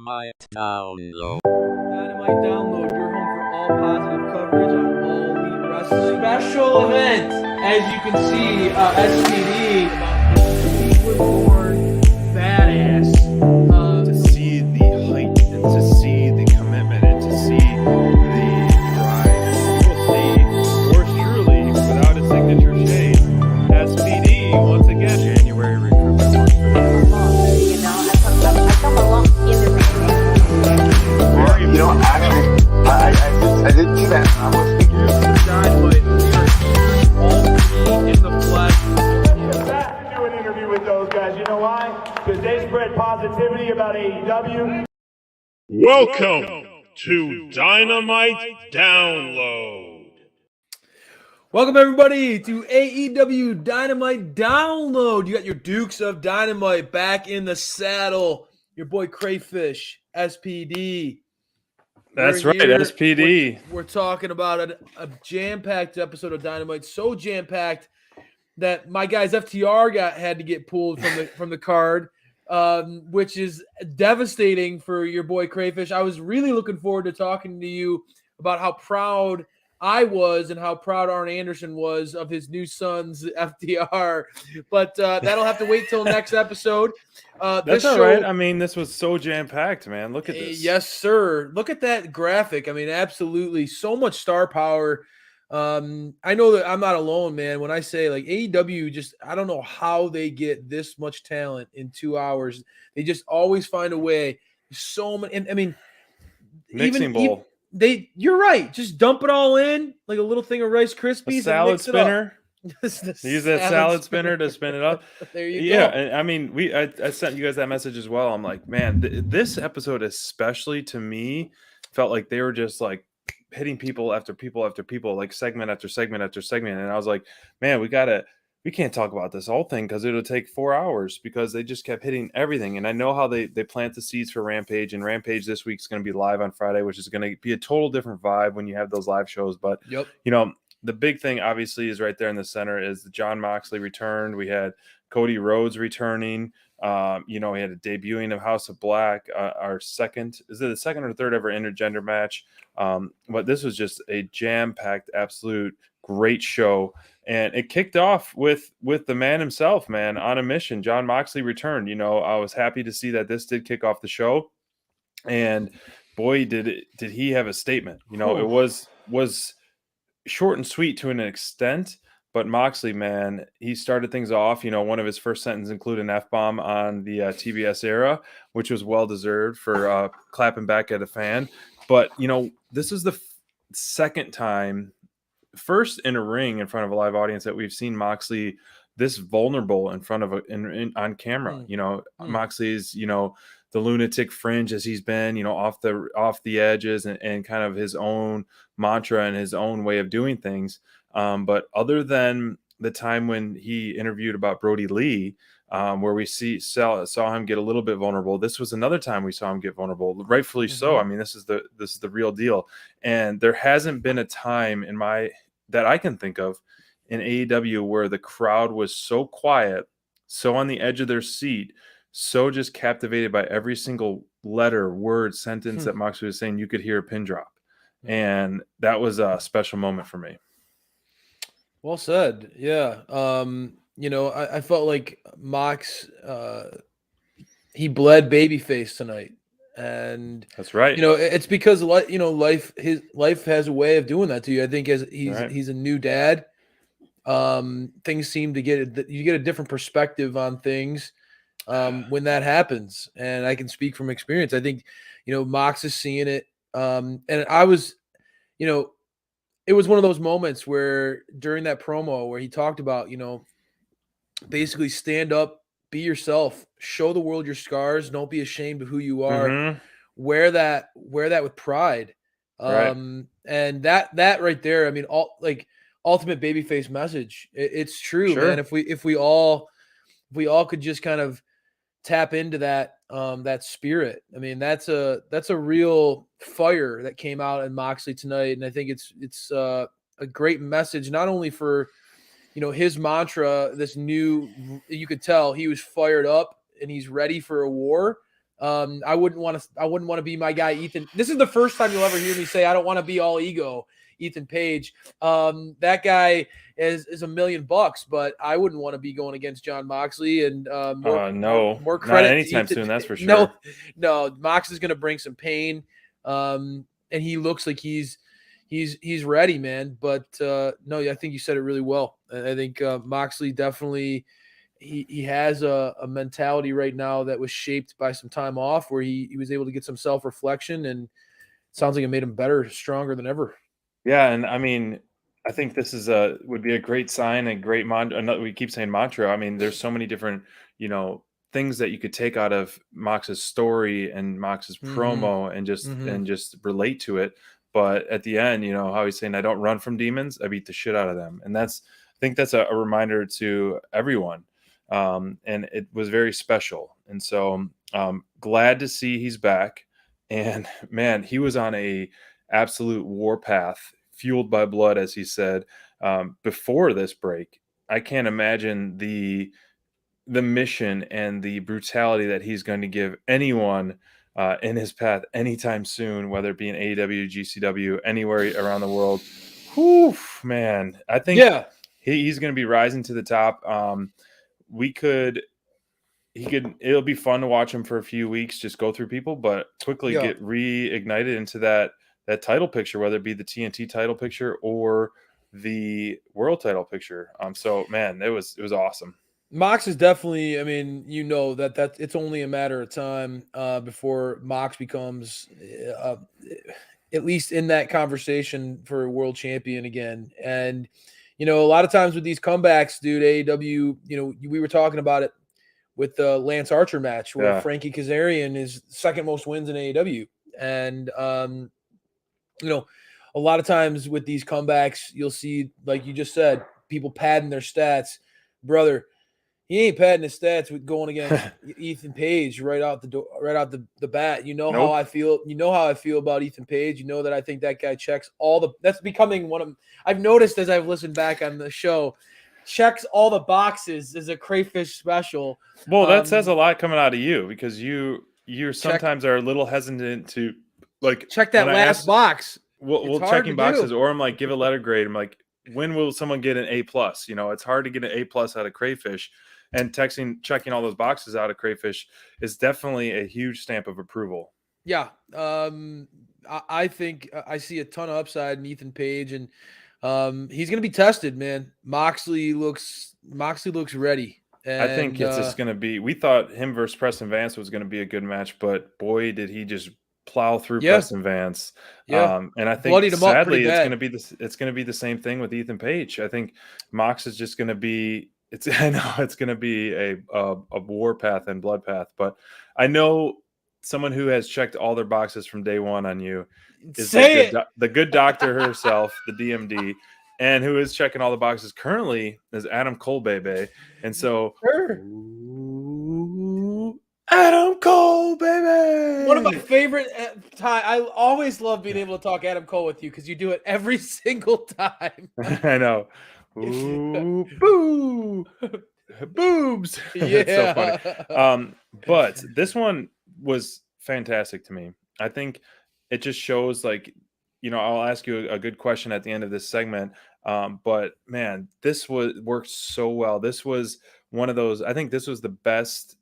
Dynamite Download. Dynamite Download, your home for all positive coverage on all elite wrestling. Special event, as you can see, SPD about this Cleveland-born badass. To see the height and to see the commitment and to see the drive, you will see yours truly without a signature shade. SPD once again. January recruitment month for that. You know, I come along in the ring. You know, actually, I did see that. I was thinking Dynamite, all three in the flesh. Back to do an interview with those guys. You know why? Because they spread positivity about AEW. Welcome to Dynamite Download. Welcome, everybody, to AEW Dynamite Download. You got your Dukes of Dynamite back in the saddle. Your boy Crayfish, SPD. That's We're right, here. SPD. We're talking about a jam-packed episode of Dynamite, so jam-packed that my guys FTR had to get pulled from the card, which is devastating for your boy Crayfish. I was really looking forward to talking to you about how proud I was and how proud Arn Anderson was of his new son's FTR, but that'll have to wait till next episode. That's all right. I mean, this was so jam-packed, man. Look at this. Yes, sir. Look at that graphic. I mean, absolutely. So much star power. I know that I'm not alone, man. When I say like AEW, just I don't know how they get this much talent in 2 hours. They just always find a way. So many. And I mean, Mixing bowl. You're right. Just dump it all in like a little thing of Rice Krispies. A salad spinner. Use that salad spinner to spin it up. There you go. Yeah, I mean, I sent you guys that message as well. I'm like, man, this episode especially to me felt like they were just like hitting people after people after people, like segment after segment after segment. And I was like, man, we can't talk about this whole thing because it'll take 4 hours because they just kept hitting everything. And I know how they plant the seeds for Rampage, and Rampage this week is going to be live on Friday, which is going to be a total different vibe when you have those live shows. But, Yep. You know, the big thing obviously is right there in the center is the Jon Moxley returned. We had Cody Rhodes returning. We had a debuting of House of Black, our second, is it the second or third ever intergender match? But this was just a jam-packed, absolute great show. And it kicked off with the man himself, man, on a mission. Jon Moxley returned. You know, I was happy to see that this did kick off the show. And boy, did he have a statement. You know, it was short and sweet to an extent, but Moxley, man, he started things off. You know, one of his first sentences included an F-bomb on the TBS era, which was well-deserved for clapping back at a fan. But, you know, this is the second time, first in a ring in front of a live audience, that we've seen Moxley this vulnerable in front of on camera. You know, Moxley's, you know, the lunatic fringe as he's been, you know, off the edges and kind of his own mantra and his own way of doing things. But other than the time when he interviewed about Brody Lee, where we saw him get a little bit vulnerable, this was another time we saw him get vulnerable, rightfully so. I mean, this is the real deal. And there hasn't been a time that I can think of in AEW where the crowd was so quiet, so on the edge of their seat, so just captivated by every single letter, word, sentence that Moxley was saying. You could hear a pin drop. And that was a special moment for me. Well said. Yeah. You know, I felt like Mox, he bled babyface tonight. And that's right. You know, it's because, you know, life has a way of doing that to you. I think as he's a new dad, things seem to you get a different perspective on things when that happens. And I can speak from experience. I think, you know, Mox is seeing it. And I was, you know, it was one of those moments where during that promo where he talked about, you know, basically stand up, be yourself, show the world your scars, don't be ashamed of who you are, wear that with pride. And that right there, I mean, ultimate babyface message. It's true, man. If we all could just kind of tap into that spirit. I mean, that's a real fire that came out in Moxley tonight, and I think it's a great message not only for, you know, his mantra, this new, you could tell he was fired up and he's ready for a war. I wouldn't want to be my guy, Ethan. This is the first time you'll ever hear me say I don't want to be all ego, Ethan Page. That guy is $1 million, but I wouldn't want to be going against Jon Moxley. And more credit not anytime to Ethan. soon. That's for sure. No, Mox is going to bring some pain, and he looks like he's ready, man. But no, I think you said it really well. I think Moxley definitely. He has a mentality right now that was shaped by some time off where he was able to get some self-reflection, and it sounds like it made him better, stronger than ever. Yeah, and I mean, I think this is would be a great sign, a great mantra. We keep saying mantra. I mean, there's so many different, things that you could take out of Mox's story and Mox's promo and just relate to it. But at the end, how he's saying, I don't run from demons, I beat the shit out of them. And I think that's a reminder to everyone. And it was very special. And so glad to see he's back. And man, he was on a absolute warpath, fueled by blood, as he said, before this break. I can't imagine the mission and the brutality that he's going to give anyone in his path anytime soon, whether it be in AEW, GCW, anywhere around the world. Whew, man, I think he's going to be rising to the top. It'll be fun to watch him for a few weeks, just go through people, but quickly get reignited into that title picture, whether it be the TNT title picture or the world title picture. So man, it was awesome. Mox is definitely, I mean, that it's only a matter of time before Mox becomes at least in that conversation for a world champion again. And a lot of times with these comebacks, dude, AEW, we were talking about it with the Lance Archer match where Frankie Kazarian is second most wins in AEW. And, a lot of times with these comebacks, you'll see, like you just said, people padding their stats. Brother, he ain't padding his stats with going against Ethan Page right out the bat. How I feel. You know how I feel about Ethan Page. You know that I think that guy checks that's becoming one of. I've noticed as I've listened back on the show, checks all the boxes as a crayfish special. Well, that says a lot coming out of you, because you sometimes are a little hesitant to check that last box. Well, checking boxes, or I'm like, give a letter grade. I'm like, when will someone get an A+? It's hard to get an A+ out of crayfish. And checking all those boxes out of crayfish is definitely a huge stamp of approval. Yeah. I think I see a ton of upside in Ethan Page, and he's going to be tested, man. Moxley looks ready. And, I think it's just going to be, we thought him versus Preston Vance was going to be a good match, but boy, did he just plow through Preston Vance. And I think sadly it's going to be the same thing with Ethan Page. I think Mox is just going to be, I know it's going to be a warpath and bloodpath, but I know someone who has checked all their boxes from day one on you is the good doctor herself, the DMD, and who is checking all the boxes currently is Adam Cole, baby. And so, Adam Cole, baby. One of my favorite time. I always love being able to talk Adam Cole with you because you do it every single time. I know. Ooh, boo, boobs. Yeah. It's so funny. But this one was fantastic to me. I think it just shows, I'll ask you a good question at the end of this segment. But man, this worked so well. This was one of those, I think this was the best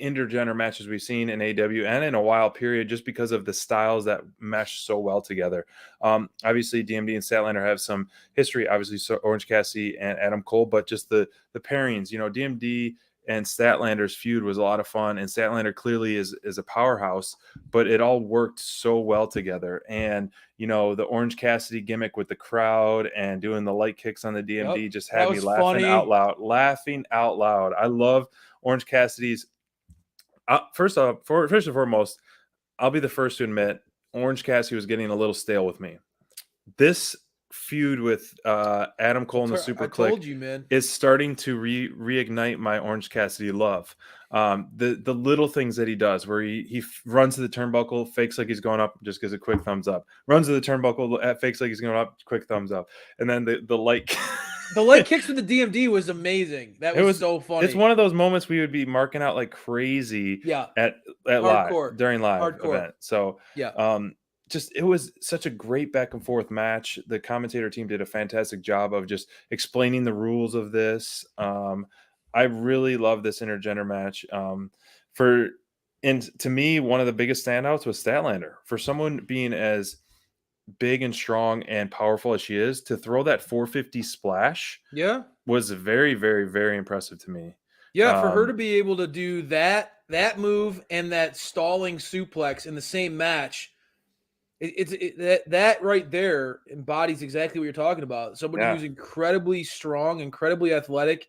intergender matches we've seen in AEW and in a while period, just because of the styles that mesh so well together. Obviously DMD and Statlander have some history, obviously, so Orange Cassidy and Adam Cole, but just the pairings, DMD and Statlander's feud was a lot of fun, and Statlander clearly is a powerhouse, but it all worked so well together. And the Orange Cassidy gimmick with the crowd and doing the light kicks on the DMD just had me laughing out loud. I love Orange Cassidy's. First and foremost, I'll be the first to admit Orange Cassidy was getting a little stale with me. This feud with Adam Cole and the Super I Click told you, man. is starting to reignite my Orange Cassidy love. The little things that he does, where he runs to the turnbuckle, fakes like he's going up, just gives a quick thumbs up. Runs to the turnbuckle, fakes like he's going up, quick thumbs up, and then the light. The leg kicks with the DMD was amazing. That was so funny. It's one of those moments we would be marking out like crazy. Yeah. At Hardcore. live during live Hardcore. event. So yeah. Just it was such a great back and forth match. The commentator team did a fantastic job of just explaining the rules of this. I really love this intergender match. And to me, one of the biggest standouts was Statlander. For someone being as big and strong and powerful as she is, to throw that 450 splash was very, very, very impressive to me. Yeah, for her to be able to do that move and that stalling suplex in the same match, that right there embodies exactly what you're talking about. Somebody who's incredibly strong, incredibly athletic,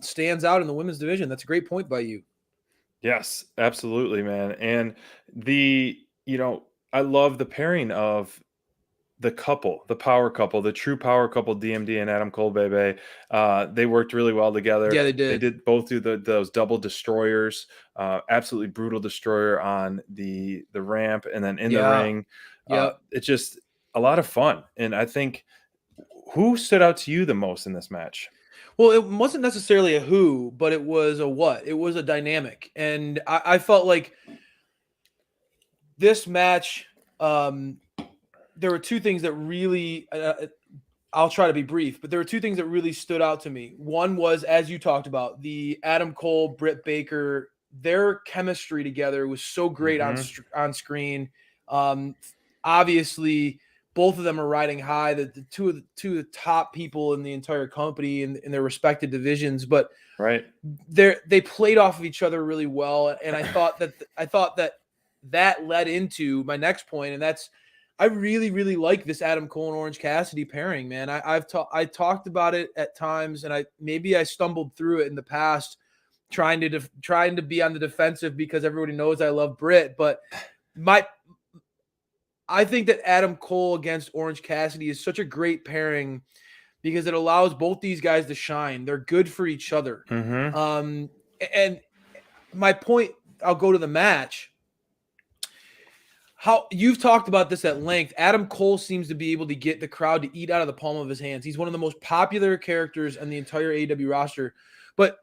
stands out in the women's division. That's a great point by you. Yes, absolutely, man. And I love the pairing of the couple, the power couple, the true power couple, DMD and Adam Cole, baby. They worked really well together. Yeah, they did. They did both do those double destroyers, absolutely brutal destroyer on the ramp and then in the ring. It's just a lot of fun. And I think, who stood out to you the most in this match? Well, it wasn't necessarily a who, but it was a what. It was a dynamic. And I felt like this match, there were two things that really, I'll try to be brief, but there were two things that really stood out to me. One was, as you talked about, the Adam Cole, Britt Baker, their chemistry together was so great on screen. Obviously, both of them are riding high. The two of the top people in the entire company in their respective divisions, but they played off of each other really well. And I thought that led into my next point, and that's, I really, really like this Adam Cole and Orange Cassidy pairing, man. I talked about it at times, and I stumbled through it in the past, trying to be on the defensive because everybody knows I love Britt. But I think that Adam Cole against Orange Cassidy is such a great pairing because it allows both these guys to shine. They're good for each other. And my point, I'll go to the match. How you've talked about this at length. Adam Cole seems to be able to get the crowd to eat out of the palm of his hands. He's one of the most popular characters on the entire AEW roster. But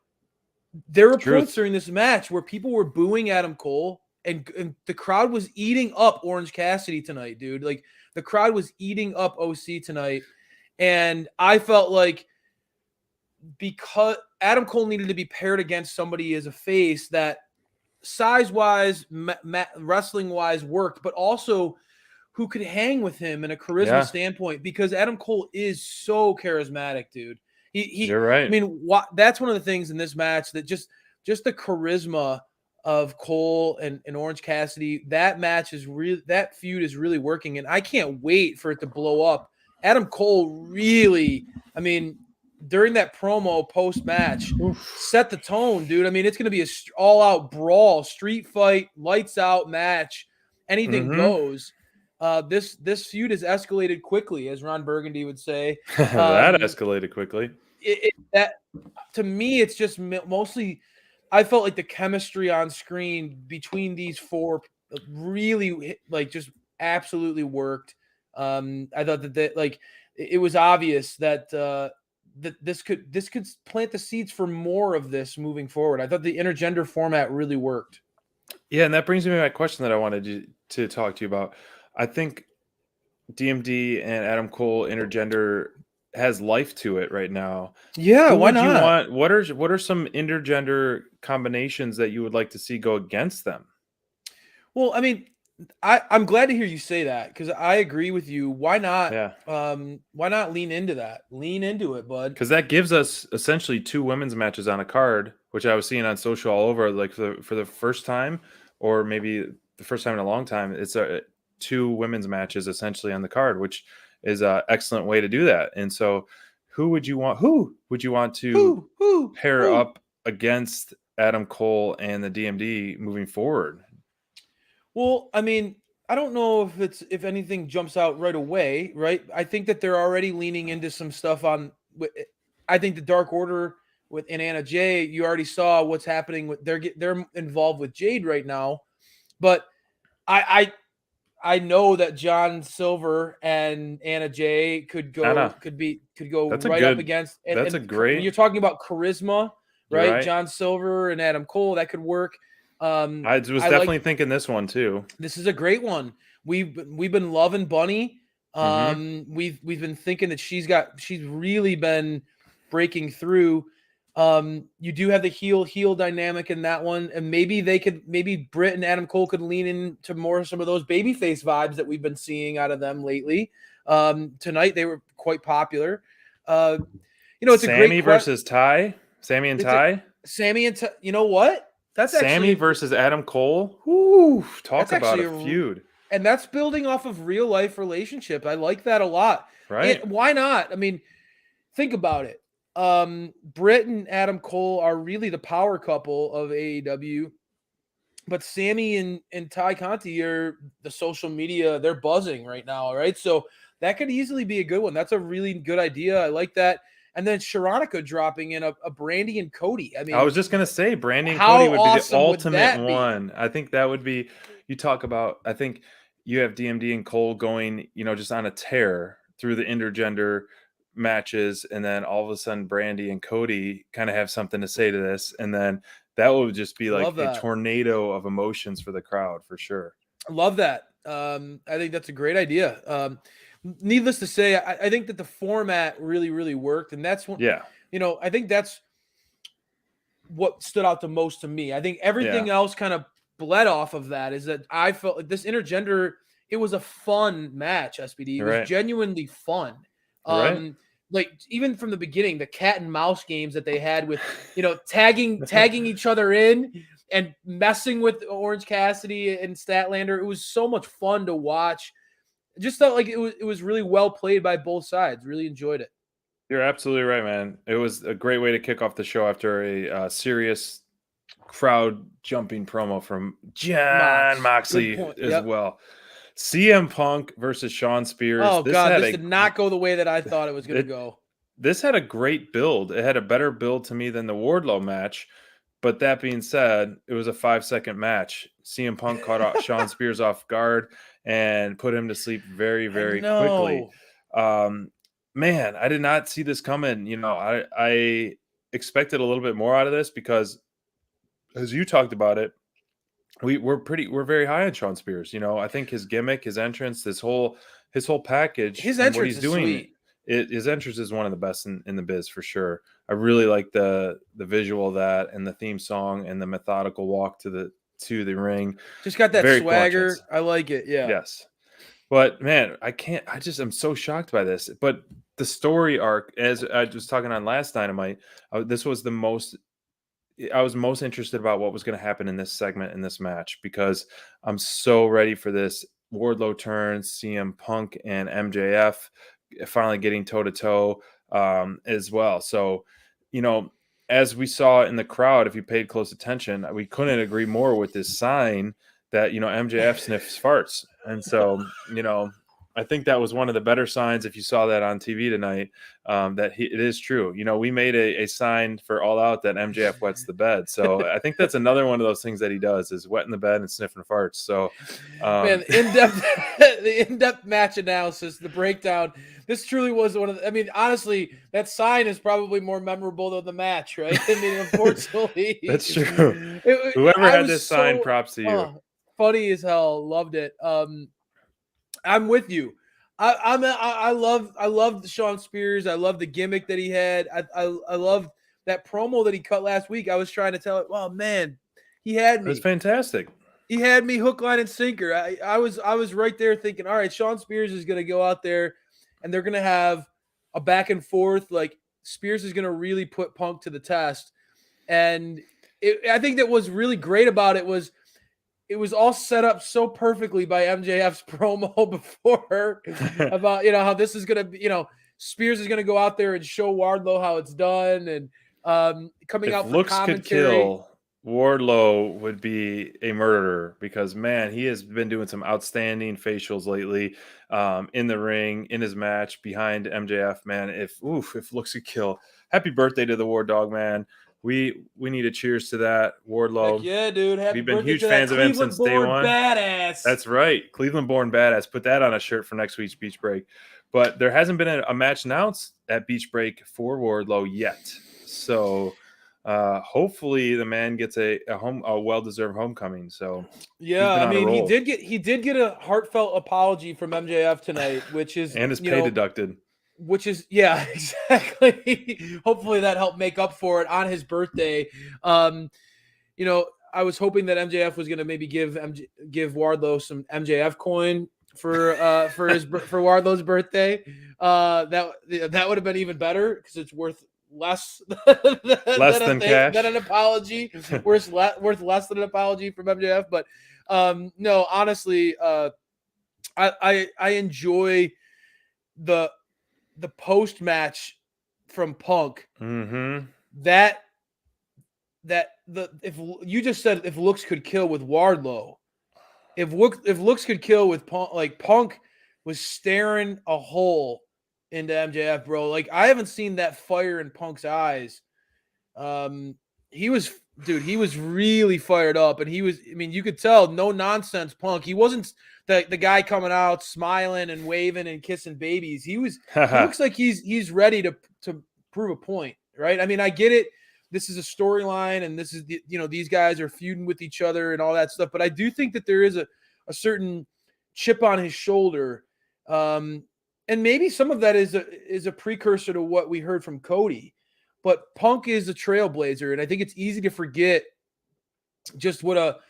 there were points during this match where people were booing Adam Cole, and the crowd was eating up Orange Cassidy tonight, dude. Like, the crowd was eating up OC tonight. And I felt like, because Adam Cole needed to be paired against somebody as a face that size-wise, wrestling-wise worked, but also who could hang with him in a charisma standpoint, because Adam Cole is so charismatic, dude. You're right. I mean, that's one of the things in this match, that just the charisma of Cole and Orange Cassidy, that feud is really working, and I can't wait for it to blow up. Adam Cole really, I mean, during that promo post-match, set the tone, dude. I mean, it's going to be a all-out brawl, street fight, lights-out match. Anything goes. This feud has escalated quickly, as Ron Burgundy would say. That escalated quickly. That, to me, it's just mostly, I felt like the chemistry on screen between these four really, like, just absolutely worked. I thought that like, it was obvious that that this could plant the seeds for more of this moving forward. I thought the intergender format really worked. Yeah, and that brings me to my question that I wanted to talk to you about. I think DMD and Adam Cole intergender has life to it right now. Yeah, why not? What are some intergender combinations that you would like to see go against them? Well, I mean, I'm glad to hear you say that, because I agree with you. Why not? Why not lean into that? Lean into it, bud. Because that gives us essentially 2 women's matches on a card, which I was seeing on social all over. Like, for the first time, or maybe the first time in a long time, it's 2 women's matches essentially on the card, which is an excellent way to do that. And so, who would you want to pair up against Adam Cole and the DMD moving forward? Well, I mean, I don't know if anything jumps out right away, right? I think that they're already leaning into some stuff on. I think the Dark Order with Anna Jay, you already saw what's happening with they're involved with Jade right now, but I know that John Silver and Anna Jay could go Anna. That's a right up good. against That's a when great. you're talking about charisma, You're right? right. John Silver and Adam Cole, that could work. I was definitely thinking this one too. This is a great one. We've been loving Bunny. We've been thinking that she's really been breaking through. You do have the heel dynamic in that one, and maybe Britt and Adam Cole could lean into more some of those babyface vibes that we've been seeing out of them lately. Tonight they were quite popular. It's Sammy a great versus Ty. Sammy and Ty. Sammy and Ty. You know what? That's Sammy actually versus Adam Cole. Whoo, talk that's about actually a feud. And that's building off of real life relationship. I like that a lot. Right. Why not? I mean, think about it. Britt and Adam Cole are really the power couple of AEW, but Sammy and Ty Conti are the social media. They're buzzing right now, right? So that could easily be a good one. That's a really good idea. I like that. And then Sharonica dropping in a Brandy and Cody. I mean, I was just gonna say Brandy and how Cody would be the awesome would ultimate that be? one. I think that would be. You talk about. I think you have DMD and Cole going, just on a tear through the intergender matches, and then all of a sudden Brandy and Cody kind of have something to say to this, and then that would just be like a tornado of emotions for the crowd for sure. I love that. I think that's a great idea. Needless to say, I think that the format really, really worked, and that's what. Yeah. I think that's what stood out the most to me. I think everything else kind of bled off of that. Is that I felt like this intergender. It was a fun match. SPD. It was genuinely fun. Like even from the beginning, the cat and mouse games that they had with tagging each other in and messing with Orange Cassidy and Statlander. It was so much fun to watch. Just felt like it was really well played by both sides. Really enjoyed it. You're absolutely right, man. It was a great way to kick off the show after a serious crowd jumping promo from John Moxley as well. CM Punk versus Sean Spears. Oh, God, this did not go the way that I thought it was going to go. This had a great build. It had a better build to me than the Wardlow match. But that being said, it was a 5-second match. CM Punk caught Sean Spears off guard and put him to sleep very, very quickly. Man, I did not see this coming. I expected a little bit more out of this because, as you talked about it, we're very high on Sean Spears. I think his gimmick, his entrance, his whole package, his entrance what he's doing. Sweet. His entrance is one of the best in the biz for sure. I really like the visual of that and the theme song and the methodical walk to the ring. Just got that Very swagger. conscious. I like it. Yeah. Yes. But man, I'm so shocked by this. But the story arc, as I was talking on last Dynamite, this was I was most interested about what was going to happen in this segment, in this match, because I'm so ready for this Wardlow turn, CM Punk and MJF finally getting toe-to-toe as well. So, as we saw in the crowd, if you paid close attention, we couldn't agree more with this sign that, MJF sniffs farts. And so, I think that was one of the better signs, if you saw that on TV tonight, that it is true. We made a sign for All Out that MJF wets the bed. So I think that's another one of those things that he does, is wetting the bed and sniffing farts. So, man, the in-depth match analysis, the breakdown. This truly was one of the, I mean, honestly, that sign is probably more memorable than the match, right? I mean, unfortunately. That's true. Whoever had this sign, props to you. Funny as hell. Loved it. I'm with you. I love Sean Spears. I love the gimmick that he had. I love that promo that he cut last week. I was trying to tell it. Oh man, he had me. It was fantastic. He had me hook, line, and sinker. I was right there thinking, all right, Sean Spears is going to go out there, and they're going to have a back and forth. Like Spears is going to really put Punk to the test. And I think that was really great about it was. It was all set up so perfectly by MJF's promo before about, how this is going to be, Spears is going to go out there and show Wardlow how it's done. And coming if out for looks commentary. could kill, Wardlow would be a murderer because, man, he has been doing some outstanding facials lately, in the ring, in his match behind MJF. Man, if looks could kill. Happy birthday to the War Dog, man. We need a cheers to that, Wardlow. Heck yeah, dude. Happy We've been birthday huge to fans that of him since day Cleveland-born one. badass. That's right, Cleveland-born badass. Put that on a shirt for next week's Beach Break. But there hasn't been a match announced at Beach Break for Wardlow yet, so. Hopefully the man gets a well-deserved homecoming. So yeah, he's been I on a mean, roll. he did get a heartfelt apology from MJF tonight, which is and his pay deducted. Which is exactly. Hopefully that helped make up for it on his birthday. I was hoping that MJF was going to maybe give Wardlow some MJF coin for Wardlow's birthday. That would have been even better because it's worth less than an apology. worth less than an apology from MJF. But no, honestly, I enjoy the post match from Punk. Mm-hmm. If you just said if looks could kill with Wardlow, if looks could kill with Punk, like Punk was staring a hole into MJF, bro. Like I haven't seen that fire in Punk's eyes. He was really fired up, and you could tell, no nonsense Punk. He wasn't the guy coming out smiling and waving and kissing babies. He looks like he's ready to prove a point, right? I mean, I get it. This is a storyline, and this is these guys are feuding with each other and all that stuff. But I do think that there is a certain chip on his shoulder. And maybe some of that is a precursor to what we heard from Cody, but Punk is a trailblazer, and I think it's easy to forget just what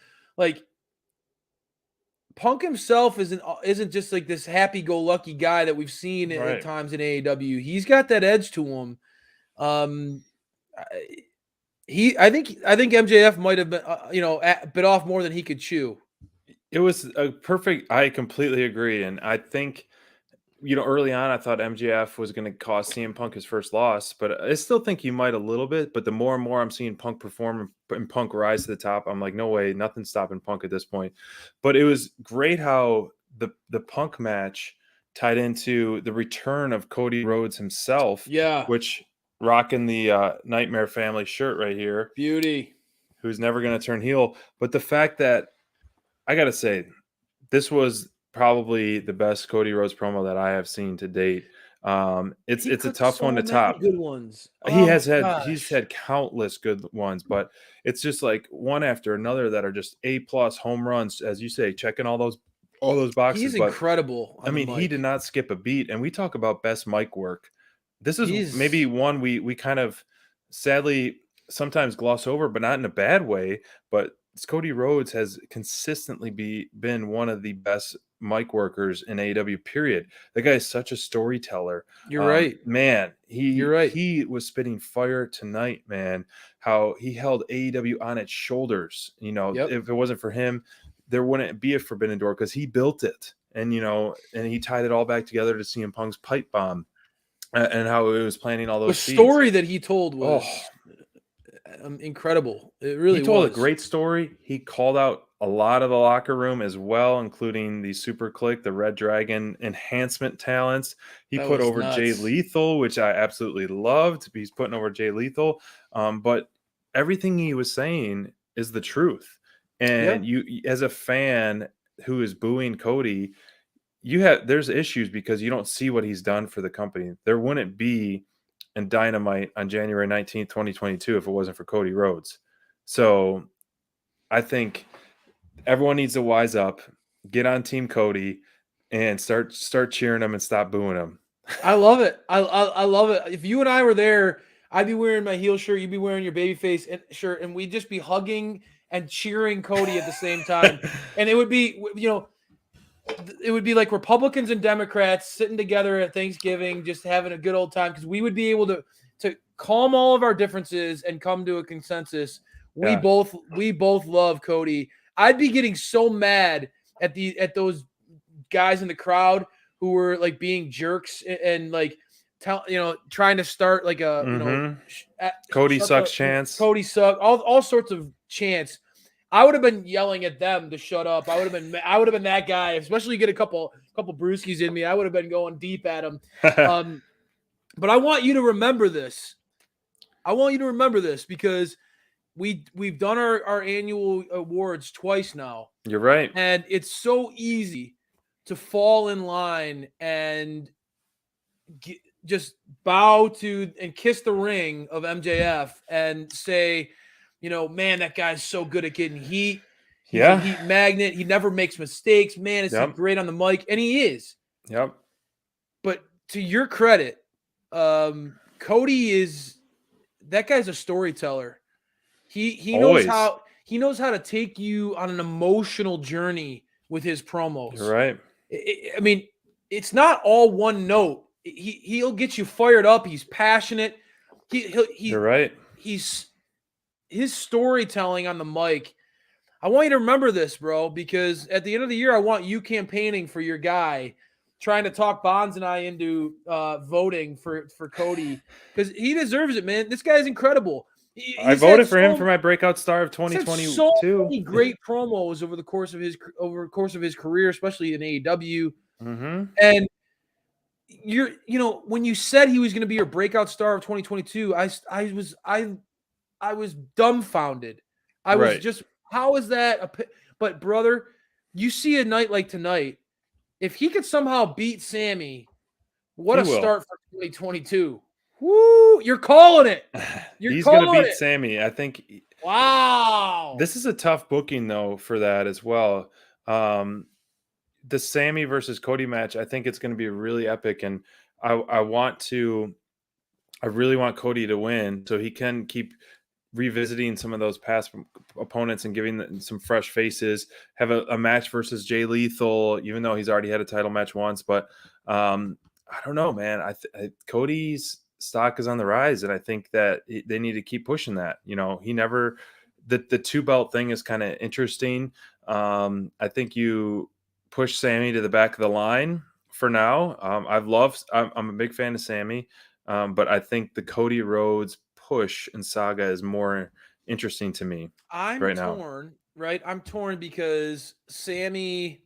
Punk himself isn't just like this happy-go-lucky guy that we've seen at times in AEW. He's got that edge to him. I think MJF might have been bit off more than he could chew. It was a perfect. I completely agree, and I think. Early on, I thought MJF was going to cost CM Punk his first loss, but I still think he might a little bit. But the more and more I'm seeing Punk perform and Punk rise to the top, I'm like, no way, nothing's stopping Punk at this point. But it was great how the Punk match tied into the return of Cody Rhodes himself, which rocking the Nightmare Family shirt right here, beauty, who's never going to turn heel. But the fact that I got to say, this was probably the best Cody Rhodes promo that I have seen to date. It's a tough one to top. Good ones. He's had countless good ones, but it's just like one after another that are just A+ home runs, as you say, checking all those boxes. He's incredible. I mean, he did not skip a beat. And we talk about best mic work. This is maybe one we kind of sadly sometimes gloss over, but not in a bad way. But Cody Rhodes has consistently been one of the best mic workers in AEW, period. The guy is such a storyteller. You're right. Man, you're right. He was spitting fire tonight, man. How he held AEW on its shoulders. If it wasn't for him, there wouldn't be a Forbidden Door because he built it. And, and he tied it all back together to CM Punk's pipe bomb and how it was planting all those seeds. The story that he told was incredible. It really was. He told a great story. He called out a lot of the locker room as well, including the Super Click, the Red Dragon enhancement talents. He put over Jay Lethal, which I absolutely loved. He's putting over Jay Lethal. But everything he was saying is the truth. And you, as a fan who is booing Cody, there's issues because you don't see what he's done for the company. There wouldn't be in Dynamite on January 19th, 2022 if it wasn't for Cody Rhodes. So I think everyone needs to wise up, get on Team Cody, and start cheering him and stop booing him. I love it. I love it. If you and I were there, I'd be wearing my heel shirt, you'd be wearing your babyface shirt, and we'd just be hugging and cheering Cody at the same time. And it would be, it would be like Republicans and Democrats sitting together at Thanksgiving, just having a good old time, because we would be able to calm all of our differences and come to a consensus. We both love Cody. I'd be getting so mad at those guys in the crowd who were like being jerks and like trying to start like a Cody sucks chance. Cody sucks, all sorts of chance, I would have been yelling at them to shut up. I would have been that guy, especially get a couple brewskis in me. I would have been going deep at him. But I want you to remember this. I want you to remember this because we've done our annual awards twice now. You're right. And it's so easy to fall in line and just bow to and kiss the ring of MJF and say, you know, man, that guy's so good at getting heat. He's a heat magnet. He never makes mistakes. Man, is he great on the mic? And he is. Yep. But to your credit, Cody that guy's a storyteller. He knows how to take you on an emotional journey with his promos. You're right. I mean, it's not all one note. He'll get you fired up. He's passionate. You're right. His storytelling on the mic. I want you to remember this, bro, because at the end of the year, I want you campaigning for your guy, trying to talk Bonds and I into voting for Cody because he deserves it, man. This guy's incredible. I voted for him for my breakout star of 2022. So many great promos over the course of his career, especially in AEW. Mm-hmm. And when you said he was going to be your breakout star of 2022, I was dumbfounded. I was just, how is that? But brother, you see a night like tonight, if he could somehow beat Sammy, what a start for 2022. Woo! You're calling it. He's going to beat Sammy. I think. Wow. This is a tough booking though for that as well. The Sammy versus Cody match, I think it's going to be really epic, and I really want Cody to win so he can keep revisiting some of those past opponents and giving them some fresh faces. Have a match versus Jay Lethal, even though he's already had a title match once. But I don't know, man. Cody's stock is on the rise, and I think that they need to keep pushing that. You know, the 2-belt thing is kind of interesting. I think you push Sammy to the back of the line for now. I'm a big fan of Sammy, but I think the Cody Rhodes push and saga is more interesting to me right now. I'm torn because Sammy,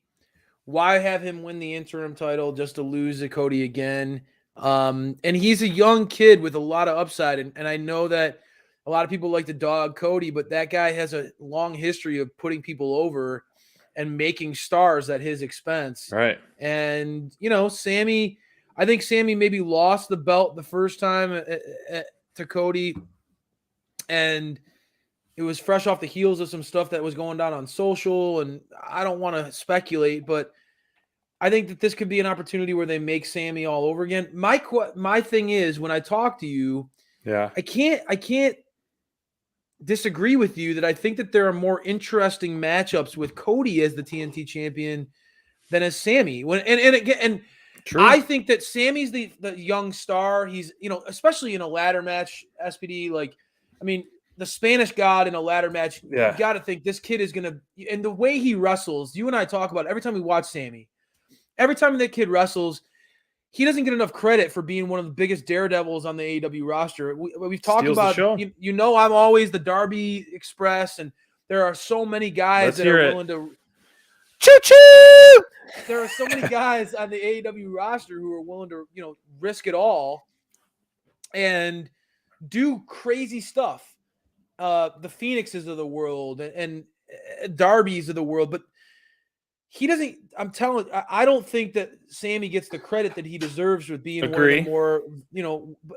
why have him win the interim title just to lose to Cody again? And he's a young kid with a lot of upside. And I know that a lot of people like to dog Cody, but that guy has a long history of putting people over and making stars at his expense. Right. And, Sammy, I think Sammy maybe lost the belt the first time to Cody, and it was fresh off the heels of some stuff that was going down on social, and I don't want to speculate, but I think that this could be an opportunity where they make Sammy all over again. My thing is, when I talk to you, I can't disagree with you that I think that there are more interesting matchups with Cody as the TNT champion than as Sammy. True. I think that Sammy's the young star. He's, especially in a ladder match, SPD, the Spanish God in a ladder match, you got to think this kid is going to, and the way he wrestles, you and I talk about it, every time we watch Sammy, every time that kid wrestles, he doesn't get enough credit for being one of the biggest daredevils on the AEW roster. We've talked about, I'm always the Darby Express, and there are so many guys that are willing to choo-choo. There are so many guys on the AEW roster who are willing to, risk it all and do crazy stuff. The Phoenixes of the world and Darbys of the world, but he doesn't. I don't think that Sammy gets the credit that he deserves with being one of the more,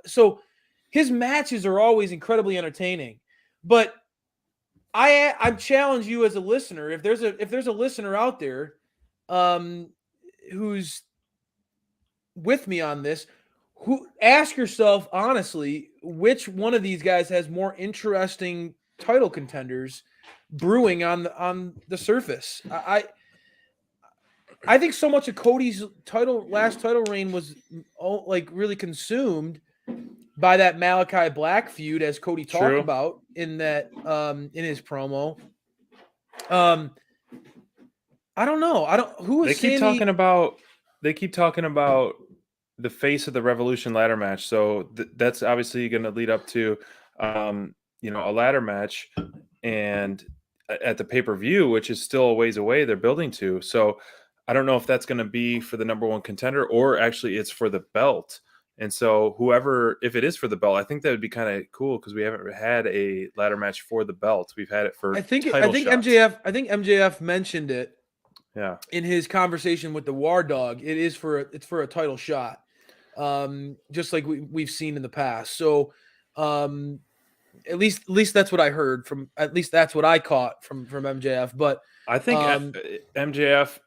so his matches are always incredibly entertaining. But I challenge you as a listener, if there's a listener out there who's with me on this, who ask yourself honestly, which one of these guys has more interesting title contenders brewing on the surface. I think so much of Cody's last title reign was really consumed by that Malachi Black feud, as Cody talked about in that in his promo. I don't know. They keep talking about the face of the Revolution ladder match. So that's obviously going to lead up to a ladder match. and at the pay-per-view, which is still a ways away, they're building to. So I don't know if that's going to be for the number one contender or actually it's for the belt. And so if it is for the belt, I think that would be kind of cool because we haven't had a ladder match for the belt. We've had it for I think title shots. MJF mentioned it. Yeah. In his conversation with the War Dog, it's for a title shot. Just like we've seen in the past. So at least that's what I heard from, at least that's what I caught from MJF. But I think MJF,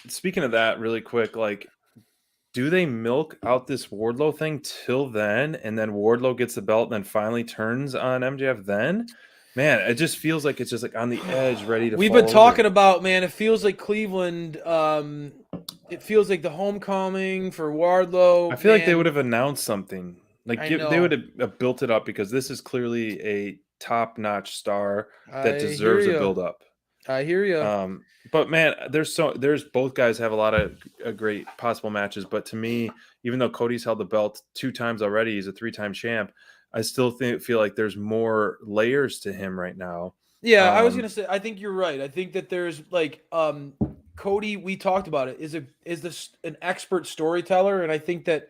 speaking of that really quick, like, do they milk out this Wardlow thing till then, and then Wardlow gets the belt and then finally turns on MJF then? Man, it just feels like it's just like on the edge, ready to We've fall been talking over. about, man, it feels like Cleveland, it feels like the homecoming for Wardlow. I feel like they would have announced something. Like they know. would have built it up because this is clearly a top-notch star that I deserves a hear ya. build-up. I hear you. But man, there's both guys have a lot of great possible matches. But to me, even though Cody's held the belt 2 times already, he's a 3-time champ. I still feel like there's more layers to him right now. Yeah, I was gonna say, I think you're right. I think that there's like Cody, we talked about it, is this an expert storyteller, and I think that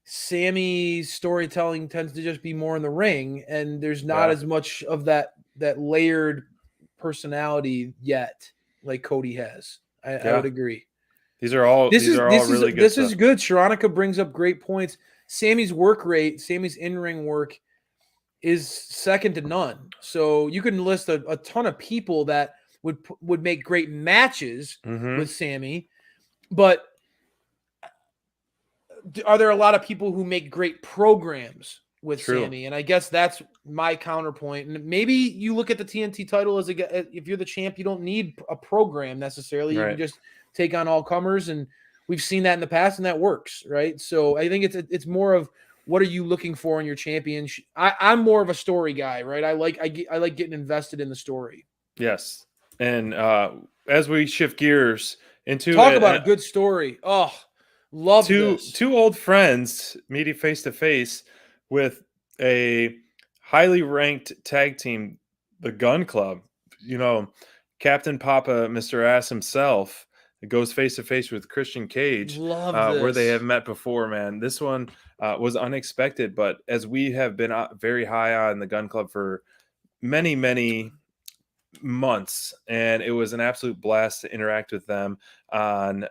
Sammy's storytelling tends to just be more in the ring, and there's not as much of that layered personality yet like Cody has. I would agree. These are all really good. This is good. Sharonica brings up great points. Sammy's work rate, Sammy's in-ring work is second to none. So you can list a ton of people that would make great matches with Sammy, but are there a lot of people who make great programs with Sammy? And I guess that's my counterpoint. And maybe you look at the TNT title as if you're the champ, you don't need a program necessarily. You can just take on all comers, and we've seen that in the past, and that works, right? So I think it's more of, what are you looking for in your champion? I'm more of a story guy, right? I like getting invested in the story. Yes, and as we shift gears into talk about a good story. Oh, love this. Two old friends meeting face to face with a highly ranked tag team, the Gun Club. You know, Captain Papa, Mr. Ass himself, goes face to face with Christian Cage, where they have met before. Man, this one was unexpected, but as we have been very high on the Gun Club for many months, and it was an absolute blast to interact with them on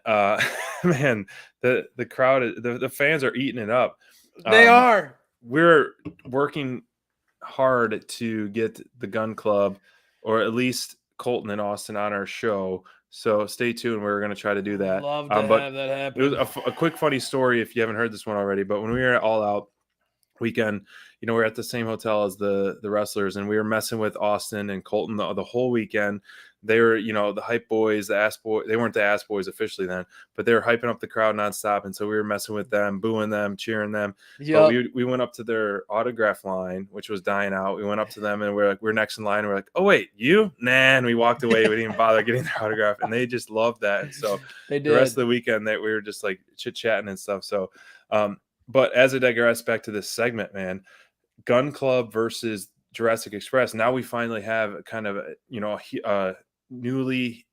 man, the crowd, the fans are eating it up. They are. We're working hard to get the Gun Club, or at least Colton and Austin, on our show. So stay tuned. We're going to try to do that. Love to have that happen. It was a quick funny story if you haven't heard this one already. But when we were at All Out weekend, you know, we're at the same hotel as the wrestlers, and we were messing with Austin and Colton the whole weekend. They were, you know, the hype boys, the ass boy. They weren't the ass boys officially then, but they were hyping up the crowd nonstop. And so we were messing with them, booing them, cheering them. Yeah. We went up to their autograph line, which was dying out. We went up to them, and we're next in line. And we're like, oh wait, you? Nah. And we walked away. We didn't even bother getting their autograph, and they just loved that. And so the rest of the weekend that we were just like chit chatting and stuff. So, but as I digress back to this segment, man, Gun Club versus Jurassic Express. Now we finally have a kind of a newly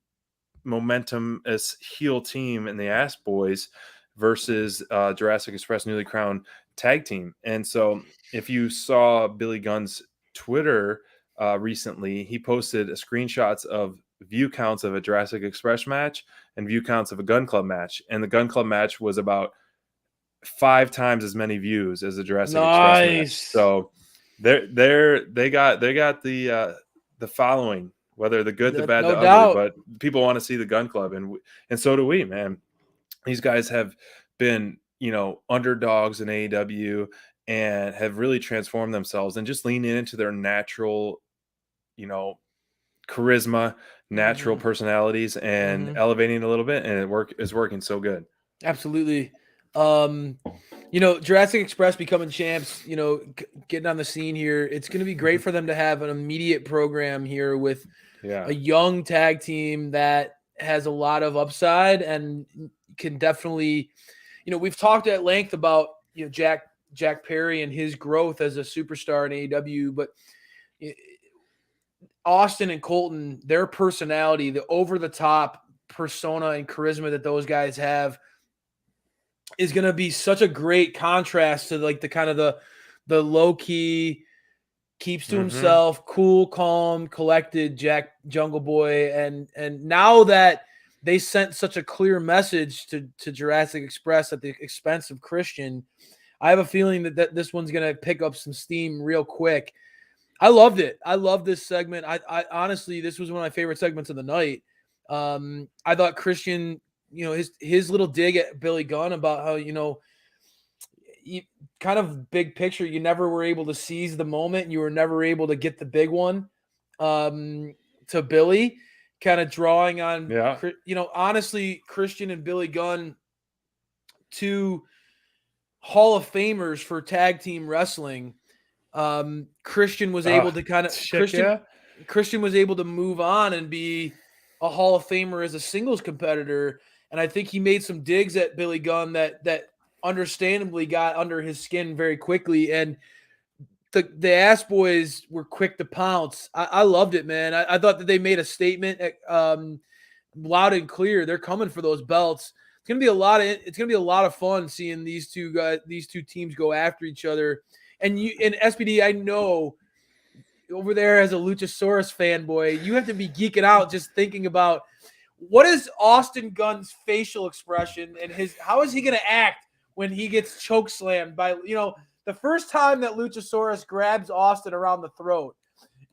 momentum-ous heel team in the Ass Boys versus Jurassic Express newly crowned tag team. And so if you saw Billy Gunn's Twitter recently, he posted screenshots of view counts of a Jurassic Express match and view counts of a Gun Club match. And the Gun Club match was about 5 times as many views as the Jurassic Express match. So they got the following, whether the good, the bad, the ugly, but people want to see the Gun Club, and so do we, man. These guys have been, underdogs in AEW and have really transformed themselves and just leaning into their natural, charisma, natural personalities, and elevating a little bit, and it's working so good. Absolutely. Jurassic Express becoming champs, getting on the scene here. It's going to be great for them to have an immediate program here with a young tag team that has a lot of upside and can definitely, we've talked at length about, Jack Perry and his growth as a superstar in AEW, but Austin and Colton, their personality, the over the top persona and charisma that those guys have is going to be such a great contrast to like the kind of the low key, keeps to himself, cool, calm, collected Jack Jungle Boy. And now that they sent such a clear message to Jurassic Express at the expense of Christian, I have a feeling that this one's going to pick up some steam real quick. I loved it. I love this segment. I honestly, this was one of my favorite segments of the night. I thought Christian, his little dig at Billy Gunn about how, kind of big picture, you never were able to seize the moment. You were never able to get the big one to Billy, kind of drawing on, honestly, Christian and Billy Gunn, two Hall of Famers for tag team wrestling. Christian was able to kind of Christian was able to move on and be a Hall of Famer as a singles competitor. And I think he made some digs at Billy Gunn that understandably got under his skin very quickly. And the Ass Boys were quick to pounce. I loved it, man. I thought that they made a statement loud and clear. They're coming for those belts. It's gonna be a lot of fun seeing these two teams go after each other. And SPD, I know over there as a Luchasaurus fanboy, you have to be geeking out just thinking about what is Austin Gunn's facial expression and how is he going to act when he gets choke slammed by, the first time that Luchasaurus grabs Austin around the throat.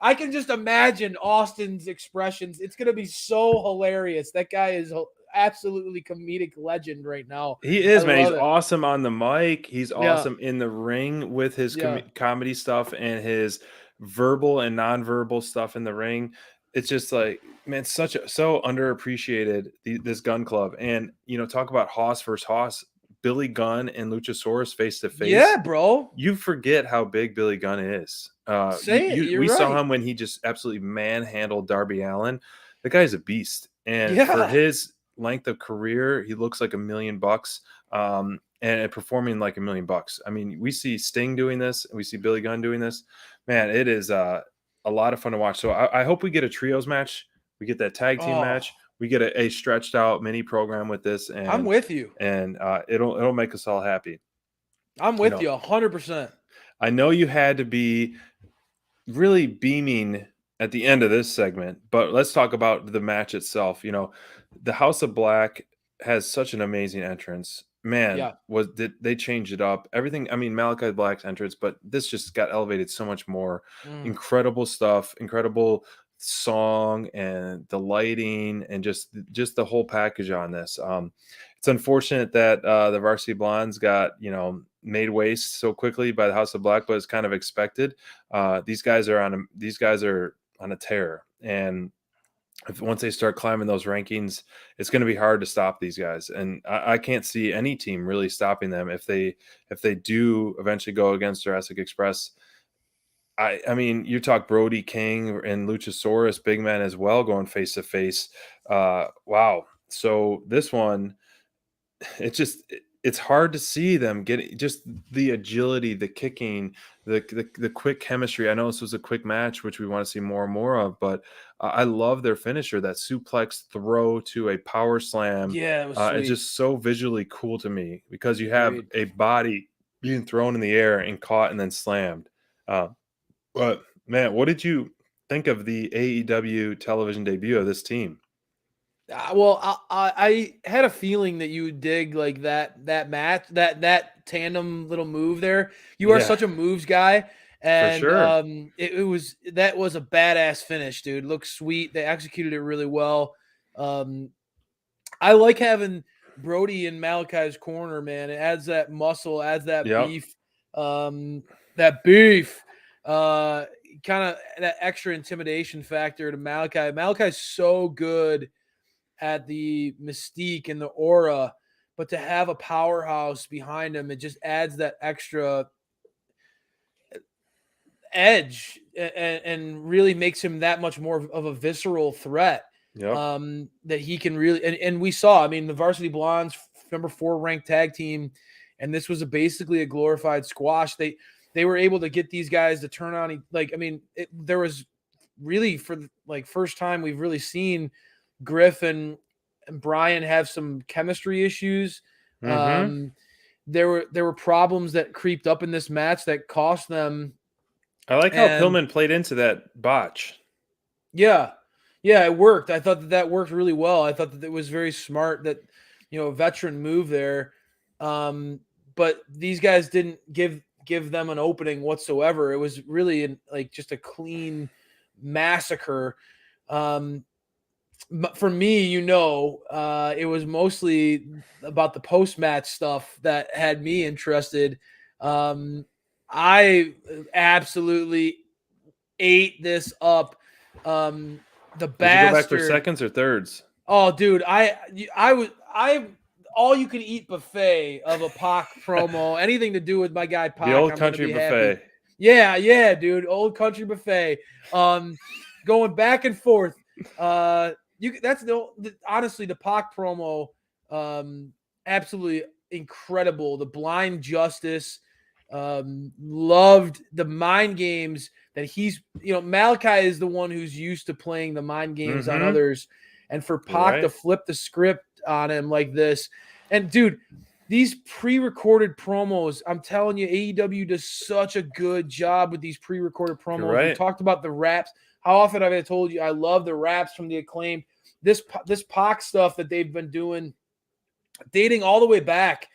I can just imagine Austin's expressions. It's going to be so hilarious. That guy is absolutely comedic legend right now. He is, man. He's awesome on the mic. He's awesome in the ring with his comedy stuff and his verbal and nonverbal stuff in the ring. It's just like, man, so underappreciated, this Gun Club. And talk about Hoss versus Hoss, Billy Gunn and Luchasaurus face to face. Yeah, bro. You forget how big Billy Gunn is. We saw him when he just absolutely manhandled Darby Allin. The guy's a beast, and for his length of career, he looks like $1 million, and performing like $1 million. I mean, we see Sting doing this, and we see Billy Gunn doing this. Man, it is a lot of fun to watch. So I hope we get a trios match. We get that tag team match. We get a stretched out mini program with this. And I'm with you. And it'll make us all happy. I'm with you 100%. I know you had to be really beaming at the end of this segment, but let's talk about the match itself. The House of Black has such an amazing entrance. Man, they changed it up. Everything. I mean, Malachi Black's entrance, but this just got elevated so much more. Incredible stuff, incredible song, and the lighting, and just the whole package on this. It's unfortunate that the Varsity Blondes got made waste so quickly by the House of Black, but it's kind of expected. These guys are on a tear, and once they start climbing those rankings, it's going to be hard to stop these guys. And I can't see any team really stopping them if they do eventually go against Jurassic Express. I mean, you talk Brody King and Luchasaurus, big man as well, going face to face. Wow. So this one, it's hard to see them getting just the agility, the kicking, the quick chemistry. I know this was a quick match, which we want to see more and more of, but I love their finisher, that suplex throw to a power slam. Yeah, it was sweet. It's just so visually cool to me because you have a body being thrown in the air and caught and then slammed. But man, what did you think of the AEW television debut of this team? Well, I had a feeling that you would dig like that match, that tandem little move there. You are such a moves guy, and that was a badass finish, dude. Looked sweet. They executed it really well. I like having Brody in Malachi's corner, man. It adds that muscle, adds that beef, kind of that extra intimidation factor to Malachi. Malachi's so good at the mystique and the aura, but to have a powerhouse behind him, it just adds that extra edge and really makes him that much more of a visceral threat. That he can really, and we saw, I mean, the Varsity Blondes, number 4 ranked tag team, and this was basically a glorified squash. They were able to get these guys to turn on, there was really for like first time we've really seen Griff and Brian have some chemistry issues. Mm-hmm. There were problems that creeped up in this match that cost them. I like how And Pillman played into that botch. yeah, it worked. I thought that worked really well. I thought that it was very smart that, a veteran move there. But these guys didn't give them an opening whatsoever. It was really just a clean massacre. For me, it was mostly about the post-match stuff that had me interested. I absolutely ate this up. The Did bastard. you go back for seconds or thirds? Oh, dude, I all you can eat buffet of a Pac promo, anything to do with my guy Pac. The old I'm country be buffet. Happy. Yeah, dude, old country buffet. Going back and forth. That's honestly the Pac promo. Absolutely incredible. The blind justice. Loved the mind games that he's. Malachi is the one who's used to playing the mind games on others, and for Pac to flip the script on him like this, and dude. These pre-recorded promos, I'm telling you, AEW does such a good job with these pre-recorded promos. We talked about the raps. How often have I told you I love the raps from the Acclaimed? This Pac stuff that they've been doing, dating all the way back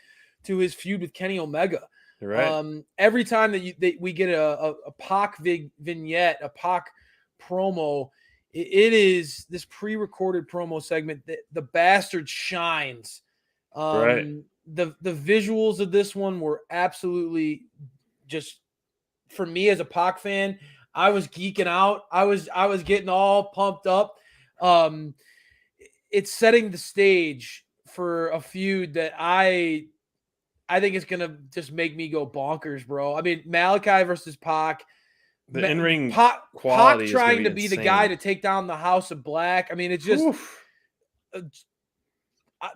to his feud with Kenny Omega. Every time that we get a Pac vignette, a Pac promo, it is this pre-recorded promo segment that the bastard shines. The visuals of this one were absolutely just, for me as a Pac fan, I was geeking out. I was getting all pumped up. It's setting the stage for a feud that I think it's gonna just make me go bonkers, bro. I mean, Malachi versus Pac. The in-ring Pac trying to be the guy to take down the House of Black. I mean, it's just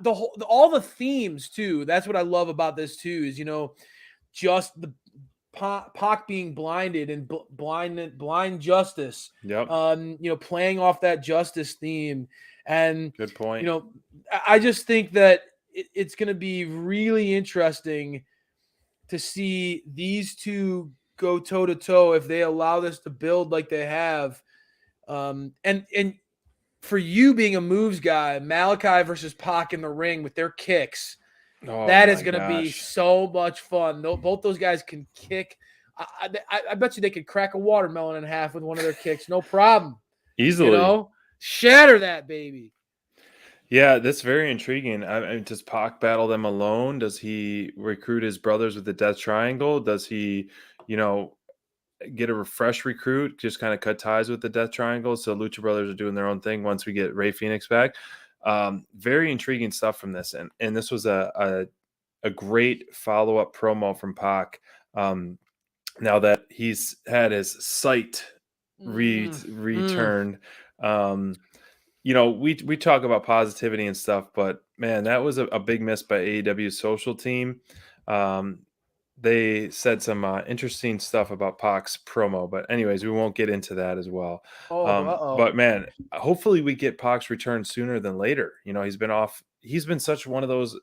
all the themes too. That's what I love about this too. Is just the Pac being blinded and blind justice. Playing off that justice theme. And good point. I just think that it's going to be really interesting to see these two go toe to toe if they allow this to build like they have. And for you being a moves guy, Malachi versus Pac in the ring with their kicks, that is going to be so much fun. Both those guys can kick. I bet you they could crack a watermelon in half with one of their kicks, no problem. Easily, shatter that baby. Yeah, that's very intriguing. Does Pac battle them alone? Does he recruit his brothers with the Death Triangle? Does he, get a refresh recruit, just kind of cut ties with the Death Triangle? So Lucha Brothers are doing their own thing once we get Rey Fenix back. Very intriguing stuff from this. And this was a great follow-up promo from Pac. Now that he's had his sight returned. We talk about positivity and stuff, but man, that was a big miss by AEW's social team. They said some interesting stuff about Pac's promo, but anyways, we won't get into that as well. But man, hopefully we get Pac's return sooner than later. He's been off. He's been such one of those,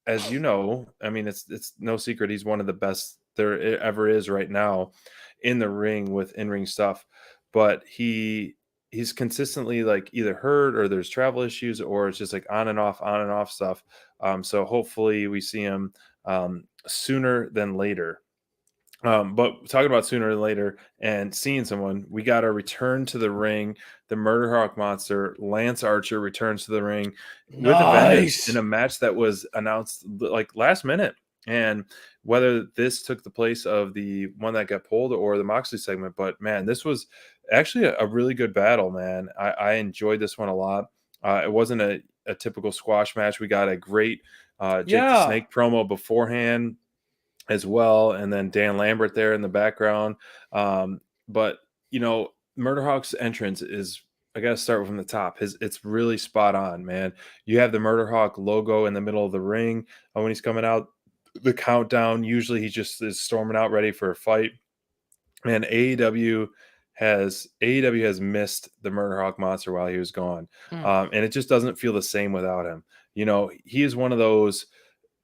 as you know. I mean, it's no secret he's one of the best there ever is right now in the ring with in-ring stuff. But he's consistently like either hurt or there's travel issues or it's just like on and off stuff. So hopefully we see him sooner than later. But talking about sooner than later and seeing someone, we got a return to the ring. The Murder Hawk Monster, Lance Archer, returns to the ring with a vengeance in a match that was announced like last minute. And whether this took the place of the one that got pulled or the Moxley segment, but man, this was actually a really good battle, man. I enjoyed this one a lot. It wasn't a typical squash match. We got a great Jake the Snake promo beforehand as well, and then Dan Lambert there in the background. But Murder Hawk's entrance is, I gotta start from the top. It's really spot on, man. You have the Murder Hawk logo in the middle of the ring when he's coming out. The countdown, usually he just is storming out ready for a fight. And AEW AEW has missed the Murder Hawk Monster while he was gone. And it just doesn't feel the same without him. He is one of those,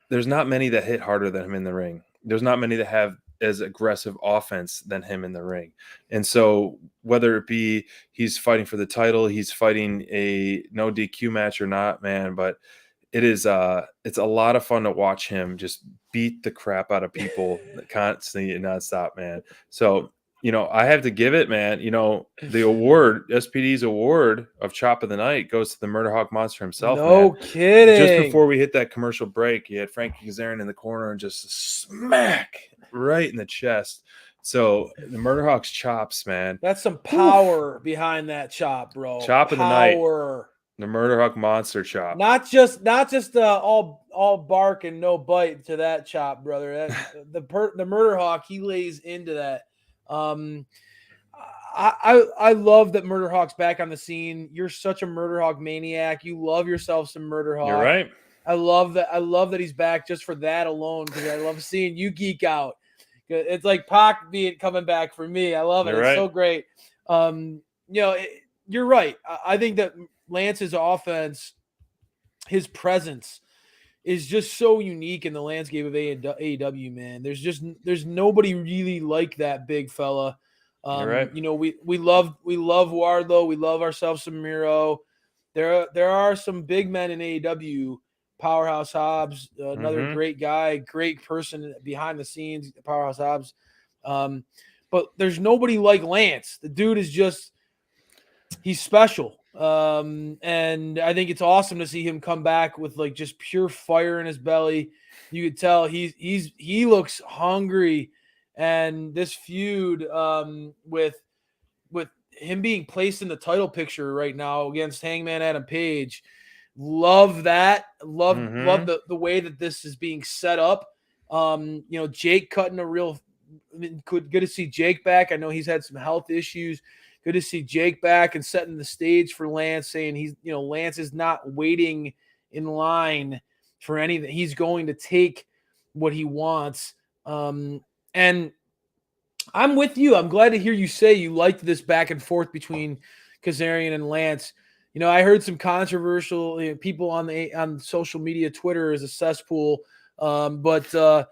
there's not many that hit harder than him in the ring. There's not many that have as aggressive offense than him in the ring. And so whether it be he's fighting for the title, he's fighting a no DQ match or not, man, but it's a lot of fun to watch him just beat the crap out of people constantly and nonstop, man. So, I have to give it, man. The award, SPD's award of Chop of the Night goes to the Murder Hawk Monster himself. No man. kidding. Just before we hit that commercial break, you had Frankie Kazarian in the corner and just smack right in the chest. So the Murder Hawk's chops, man. That's some power behind that chop, bro. Chop of the night. The Murder Hawk Monster chop. Not just all bark and no bite to that chop, brother. The Murder Hawk, he lays into that. I love that Murder Hawk's back on the scene. You're such a Murder Hawk maniac. You love yourself some Murder Hawk. You're right. I love that he's back just for that alone, because I love seeing you geek out. It's like Pac coming back for me. I love it. You're it's right. So great. You're right. I think that Lance's offense, his presence, is just so unique in the landscape of AEW, man. There's nobody really like that big fella. You're right. We love Wardlow. We love ourselves some Miro. There are some big men in AEW. Powerhouse Hobbs, another great guy, great person behind the scenes. Powerhouse Hobbs, but there's nobody like Lance. The dude is he's special. And I think it's awesome to see him come back with like just pure fire in his belly. You could tell he looks hungry, and this feud with him being placed in the title picture right now against Hangman Adam Page. Love that. Love the way that this is being set up. Jake cutting good to see Jake back. I know he's had some health issues. Good to see Jake back and setting the stage for Lance, saying Lance is not waiting in line for anything. He's going to take what he wants. And I'm with you. I'm glad to hear you say you liked this back and forth between Kazarian and Lance. I heard some controversial people on social media. Twitter is a cesspool, but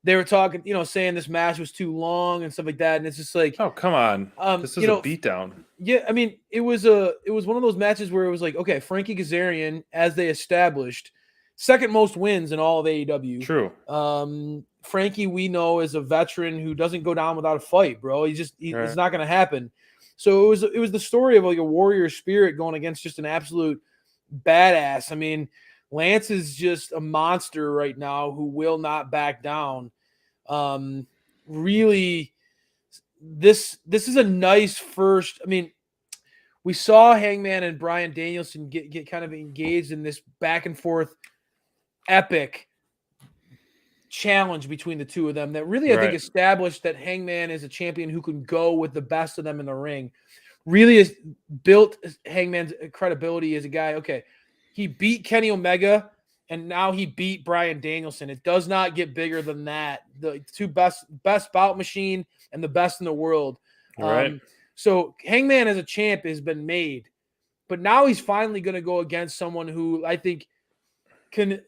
they were talking, saying this match was too long and stuff like that. And it's just like, oh, come on, this is a beatdown. Yeah, I mean, it was one of those matches where it was like, okay, Frankie Kazarian, as they established, second most wins in all of AEW. True. Frankie, we know, is a veteran who doesn't go down without a fight, bro. It's not going to happen. So it was the story of like a warrior spirit going against just an absolute badass. I mean, Lance is just a monster right now who will not back down. Really, this is a nice first. I mean, we saw Hangman and Bryan Danielson get kind of engaged in this back and forth epic challenge between the two of them that really, I think, established that Hangman is a champion who can go with the best of them in the ring. Really has built Hangman's credibility as a guy. Okay, he beat Kenny Omega, and now he beat Bryan Danielson. It does not get bigger than that. The two best bout machine and the best in the world. Right. So Hangman as a champ has been made, but now he's finally going to go against someone who I think can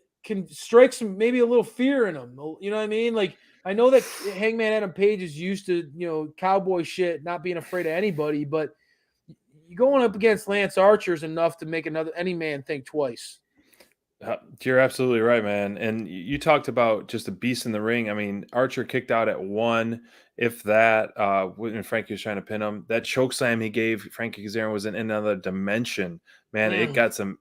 strike some, maybe a little fear in him. You know what I mean? Like, I know that Hangman Adam Page is used to, cowboy shit, not being afraid of anybody, but going up against Lance Archer is enough to make any man think twice. You're absolutely right, man. And you talked about just a beast in the ring. I mean, Archer kicked out at 1, if that, when Frankie was trying to pin him. That choke slam he gave Frankie Kazarian was in another dimension, man. It got some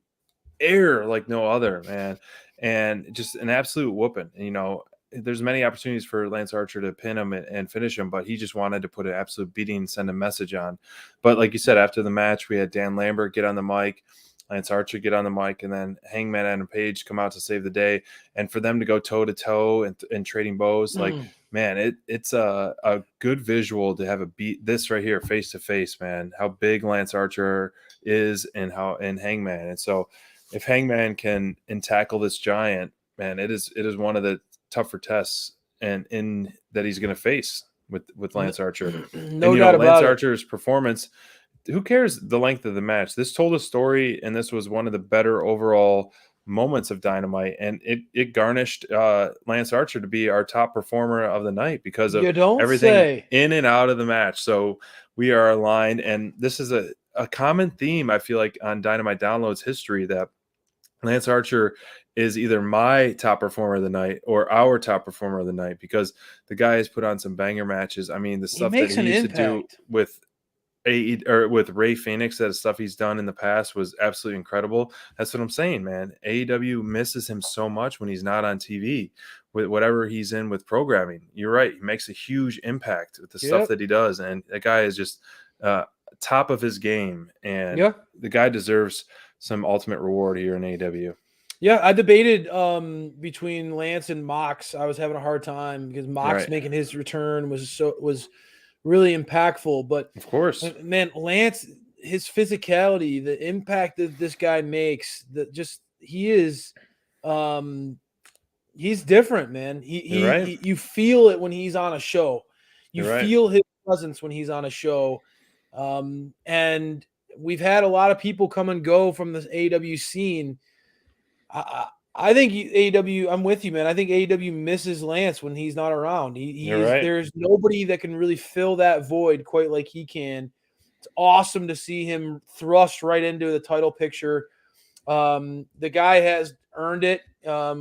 air like no other, man. And just an absolute whooping. And, there's many opportunities for Lance Archer to pin him and finish him, but he just wanted to put an absolute beating and send a message on. But like you said, after the match, we had Dan Lambert get on the mic, Lance Archer get on the mic, and then Hangman Adam Page come out to save the day. And for them to go toe-to-toe and trading bows, like, man, it's a good visual to have this right here face-to-face, man, how big Lance Archer is and Hangman. And so if Hangman can tackle this giant, man, it is one of the tougher tests and in that he's going to face with Lance Archer. No and, doubt Lance about it. Archer's performance, who cares the length of the match? This told a story, and this was one of the better overall moments of Dynamite, and it garnished Lance Archer to be our top performer of the night because of You don't everything say. in and out of the match. So we are aligned, and this is a common theme, I feel like, on Dynamite Downloads history, that Lance Archer is either my top performer of the night or our top performer of the night, because the guy has put on some banger matches. I mean, the stuff that makes he an used to do impact. with with Ray Phoenix, that stuff he's done in the past was absolutely incredible. That's what I'm saying, man. AEW misses him so much when he's not on TV with whatever he's in with programming. You're right. He makes a huge impact with the stuff that he does. And that guy is just top of his game. And the guy deserves some ultimate reward here in AEW. Yeah, I debated between Lance and Mox. I was having a hard time because Mox making his return was really impactful. But of course, man, Lance, his physicality, the impact that this guy makes, he's different, man. You feel it when he's on a show. You feel his presence when he's on a show. And we've had a lot of people come and go from this AEW scene. I think AEW, I'm with you, man. I think AEW misses Lance when he's not around. There's nobody that can really fill that void quite like he can. It's awesome to see him thrust right into the title picture. The guy has earned it.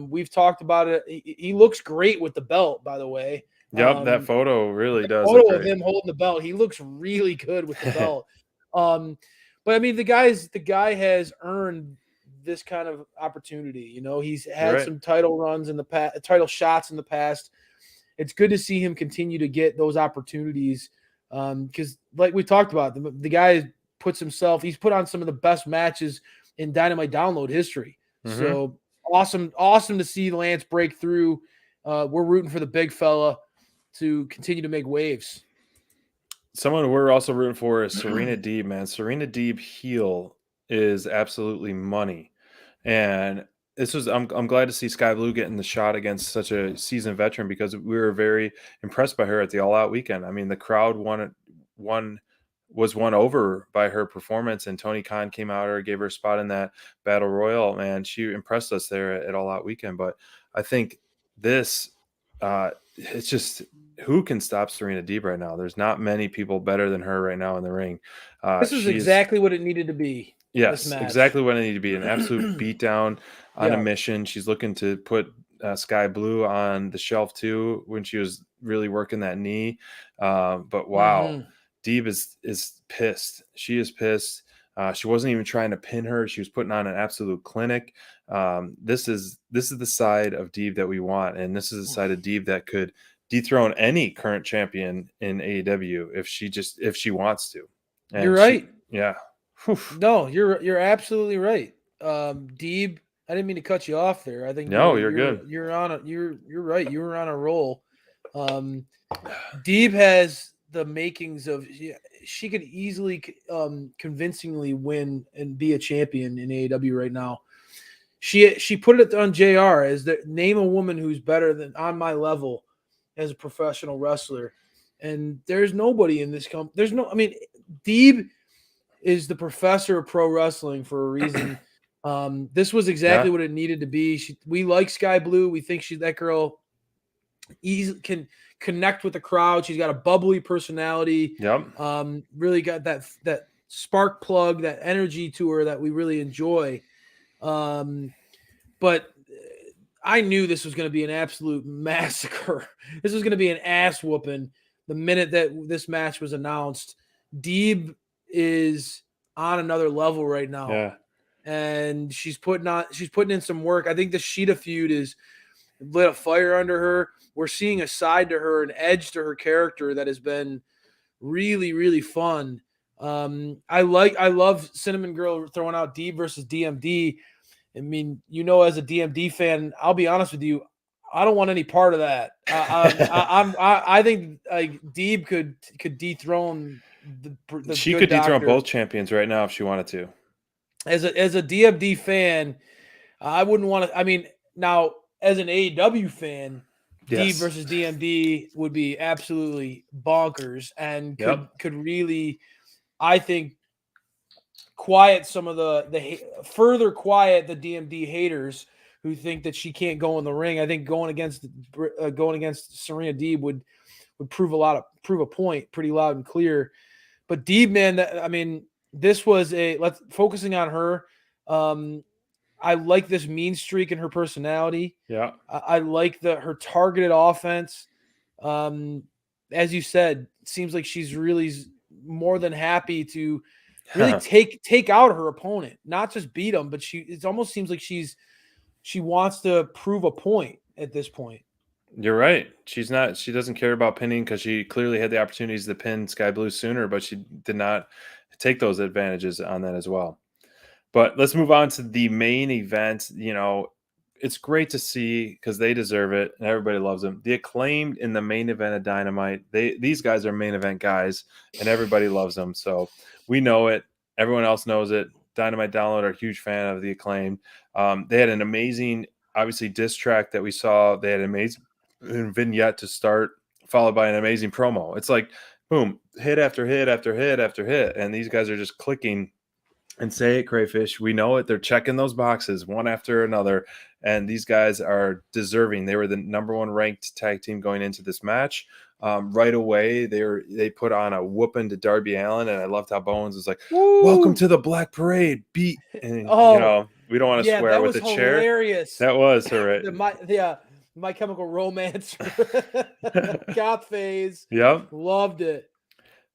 We've talked about it. He looks great with the belt, by the way. Yep, that photo really does. Photo of him holding the belt. He looks really good with the belt. But I mean, the guy has earned this kind of opportunity. He's had some title runs in the past, title shots in the past. It's good to see him continue to get those opportunities. Because like we talked about, the guy he's put on some of the best matches in Dynamite Download history. So awesome to see Lance break through. We're rooting for the big fella to continue to make waves. Someone we're also rooting for is Serena Deeb, man. Serena Deeb heel is absolutely money. And I'm glad to see Sky Blue getting the shot against such a seasoned veteran, because we were very impressed by her at the All Out weekend. I mean, the crowd was won over by her performance, and Tony Khan came out and gave her a spot in that Battle Royal. Man, she impressed us there at All Out weekend. But I think this, it's just, who can stop Serena Deeb right now? There's not many people better than her right now in the ring. This is exactly what it needed to be. Yes, exactly what it needed to be. An absolute beatdown on a mission. She's looking to put Sky Blue on the shelf too, when she was really working that knee. But wow, Deeb is pissed. She is pissed. She wasn't even trying to pin her. She was putting on an absolute clinic. This is the side of Deeb that we want, and this is the side of Deeb that could dethrone any current champion in AEW if she wants to. And you're right. No, you're absolutely right. Deeb, I didn't mean to cut you off there. I think you're good. You're right. You were on a roll. Deeb has the makings of, she could easily convincingly win and be a champion in AEW right now. She put it on JR as name a woman who's better than on my level as a professional wrestler, and there's nobody in this company. Deeb is the professor of pro wrestling for a reason. This was exactly what it needed to be. We like Sky Blue. We think that girl can connect with the crowd. She's got a bubbly personality. Really got that spark plug, that energy to her that we really enjoy. But I knew this was going to be an absolute massacre. This was going to be an ass whooping the minute that this match was announced. Deeb is on another level right now. And she's putting in some work. I think the Sheeta feud is lit a fire under her. We're seeing a side to her, an edge to her character that has been really, really fun. I love Cinnamon Girl throwing out Deeb versus DMD. I mean, as a DMD fan, I'll be honest with you, I don't want any part of that. I think Deeb could dethrone the she could dethrone both champions right now if she wanted to. As a DMD fan, I wouldn't want to. I mean, now as an AEW fan, Deeb versus DMD would be absolutely bonkers and could really, I think, quiet some of the further quiet the DMD haters who think that she can't go in the ring. I think going against Serena Deeb would prove a point pretty loud and clear. But Deeb, man, this was focusing on her. I like this mean streak in her personality. Yeah. I like her targeted offense. As you said, it seems like she's really more than happy to really take out her opponent, not just beat him, but it almost seems like she wants to prove a point at this point. You're right. She doesn't care about pinning because she clearly had the opportunities to pin Sky Blue sooner, but she did not take those advantages on that as well. But let's move on to the main event. It's great to see because they deserve it and everybody loves them. The Acclaimed in the main event of Dynamite. These guys are main event guys and everybody loves them. So we know it. Everyone else knows it. Dynamite Download are a huge fan of the Acclaimed. They had an amazing, obviously, diss track that we saw. They had an amazing vignette to start, followed by an amazing promo. It's like, boom, hit after hit after hit after hit. And these guys are just clicking. And say it, Crayfish. We know it. They're checking those boxes one after another. And these guys are deserving. They were the number one ranked tag team going into this match. Right away, they put on a whooping to Darby Allin. And I loved how Bowens was like, "Woo! Welcome to the Black Parade, beat." And, we don't want to swear with the hilarious. Chair. That was her. My Chemical Romance goth phase. Yep. Loved it.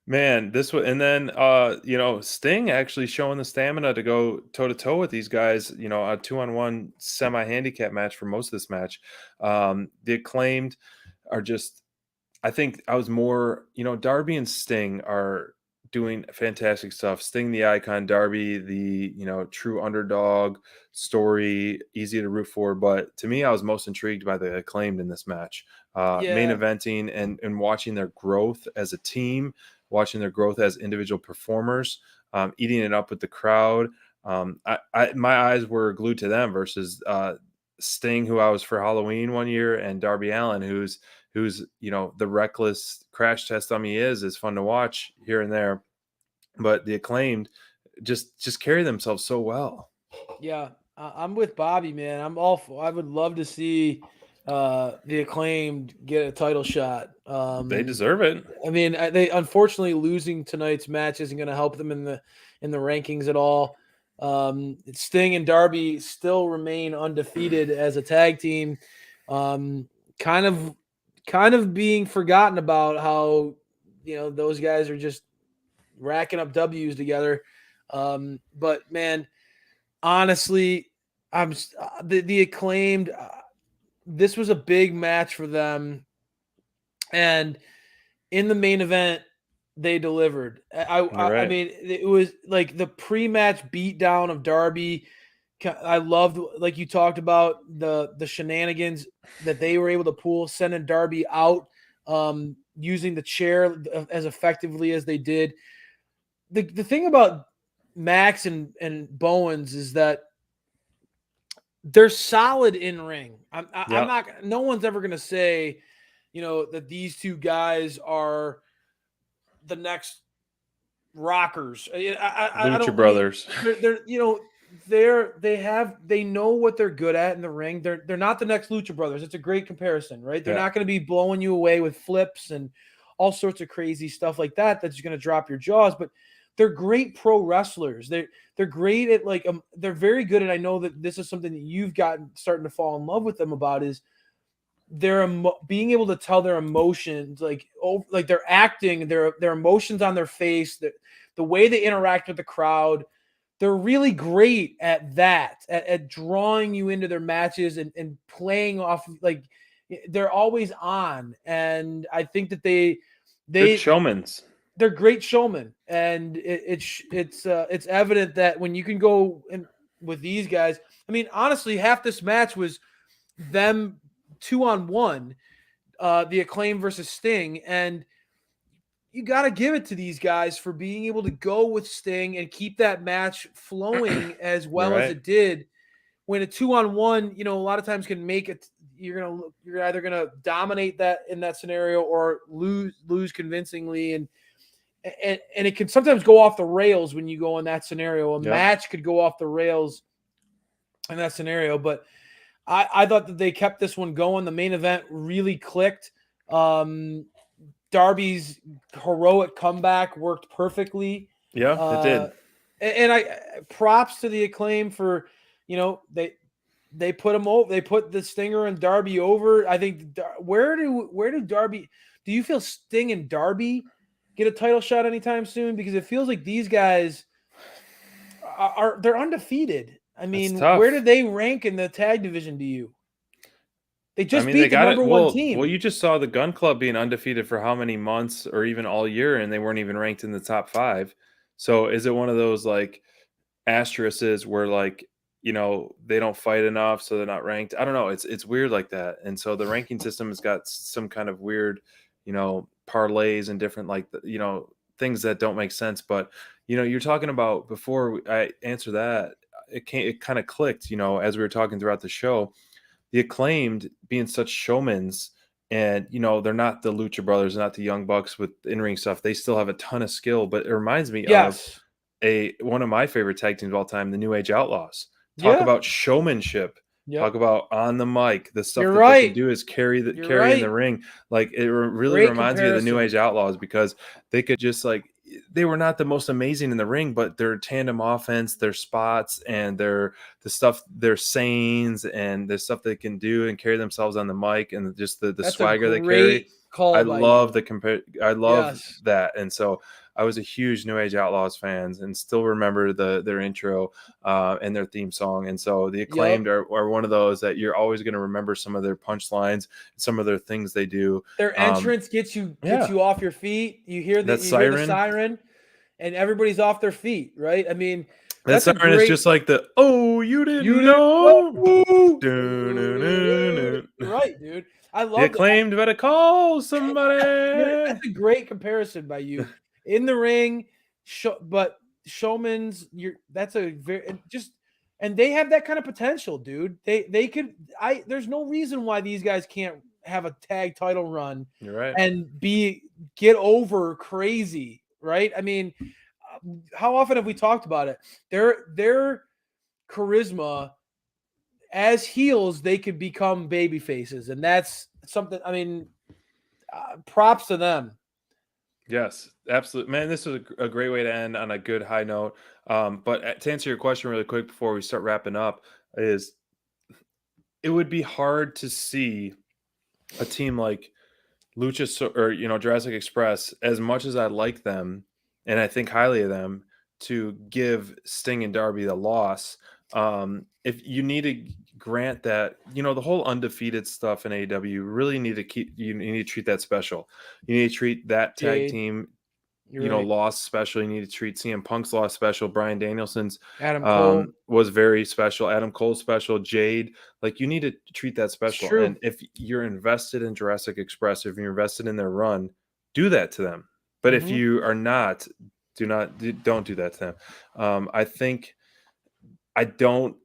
Man, this was, and then Sting actually showing the stamina to go toe to toe with these guys. A 2-on-1 semi-handicap match for most of this match. The Acclaimed are just, I think I was more, Darby and Sting are doing fantastic stuff. Sting, the icon, Darby, the true underdog story, easy to root for. But to me, I was most intrigued by the Acclaimed in this match. Main eventing and watching their growth as a team. Watching their growth as individual performers, eating it up with the crowd. My eyes were glued to them versus Sting, who I was for Halloween one year, and Darby Allin, who's the reckless crash test dummy is fun to watch here and there. But the Acclaimed just carry themselves so well. Yeah, I'm with Bobby, man. I would love to see the Acclaimed get a title shot. They deserve it. They unfortunately losing tonight's match isn't going to help them in the rankings at all. Sting and Darby still remain undefeated as a tag team. Kind of being forgotten about how those guys are just racking up W's together. But man, honestly, I'm the Acclaimed. This was a big match for them, and in the main event, they delivered. I mean, it was like the pre-match beatdown of Darby. I loved, like you talked about, the shenanigans that they were able to pull, sending Darby out, using the chair as effectively as they did. The thing about Max and Bowens is that they're solid in ring. I'm not. No one's ever going to say, that these two guys are the next Rockers. Lucha Brothers. They know what they're good at in the ring. They're not the next Lucha Brothers. It's a great comparison, right? They're not going to be blowing you away with flips and all sorts of crazy stuff like that. That's going to drop your jaws, but they're great pro wrestlers. They're great at they're very good. And I know that this is something that you've gotten starting to fall in love with them about is they're being able to tell their emotions, like they're acting, their emotions on their face, the way they interact with the crowd. They're really great at that, at drawing you into their matches and playing off, they're always on. And I think that they're showmans. They're great showmen, and it's evident that when you can go in with these guys, honestly, half this match was them 2-on-1, the Acclaim versus Sting, and you got to give it to these guys for being able to go with Sting and keep that match flowing as well as it did. When a 2-on-1, a lot of times can make it, you're either gonna dominate that in that scenario or lose convincingly, and it can sometimes go off the rails when you go in that scenario. A match could go off the rails in that scenario, but I thought that they kept this one going. The main event really clicked. Darby's heroic comeback worked perfectly. Yeah, it did. And I props to the Acclaim for, they put him over. They put the Stinger and Darby over. I think where do Darby? Do you feel Sting and Darby get a title shot anytime soon? Because it feels like these guys they're undefeated. I mean, where do they rank in the tag division to you? They just beat the number one team. Well, you just saw the Gun Club being undefeated for how many months or even all year, and they weren't even ranked in the top 5. So is it one of those like asterisks where like, they don't fight enough, so they're not ranked? I don't know. It's weird like that. And so the ranking system has got some kind of weird, parlays and different things that don't make sense. But you're talking about, before I answer that, it kind of clicked, as we were talking throughout the show. The Acclaimed being such showmans, and they're not the Lucha Brothers, not the Young Bucks with in-ring stuff. They still have a ton of skill, but it reminds me of one of my favorite tag teams of all time, the New Age Outlaws. Talk about showmanship. Talk about on the mic, the stuff they can do is carry in the ring. Like, it really reminds me of the New Age Outlaws, because they could just they were not the most amazing in the ring, but their tandem offense, their spots, and their sayings, and the stuff they can do and carry themselves on the mic, and just the swagger they carry. I love that. And so I was a huge New Age Outlaws fans, and still remember their intro and their theme song. And so the Acclaimed are one of those that you're always going to remember some of their punchlines, some of their things they do. Their entrance gets you off your feet. You hear the siren, and everybody's off their feet, right? I mean, that siren is just like you didn't know. Right, dude. I love the Acclaimed. Better call somebody. That's a great comparison by you. In the ring, but showman's. That's a very and they have that kind of potential, dude. They could. There's no reason why these guys can't have a tag title run. You're right. And get over crazy, right? I mean, how often have we talked about it? Their charisma, as heels, they could become baby faces, and that's something. I mean, props to them. Yes, absolutely, man. This was a great way to end on a good high note. But to answer your question really quick before we start wrapping up, is it would be hard to see a team like Lucha or Jurassic Express, as much as I like them and I think highly of them, to give Sting and Darby the loss. If you need to grant that, the whole undefeated stuff in AEW, really need to you need to treat that special. You need to treat that tag team, loss special. You need to treat CM Punk's loss special. Bryan Danielson's Adam Cole was very special. Adam Cole special. Jade, you need to treat that special. And if you're invested in Jurassic Express, if you're invested in their run, do that to them. But if you are not, don't do that to them. I don't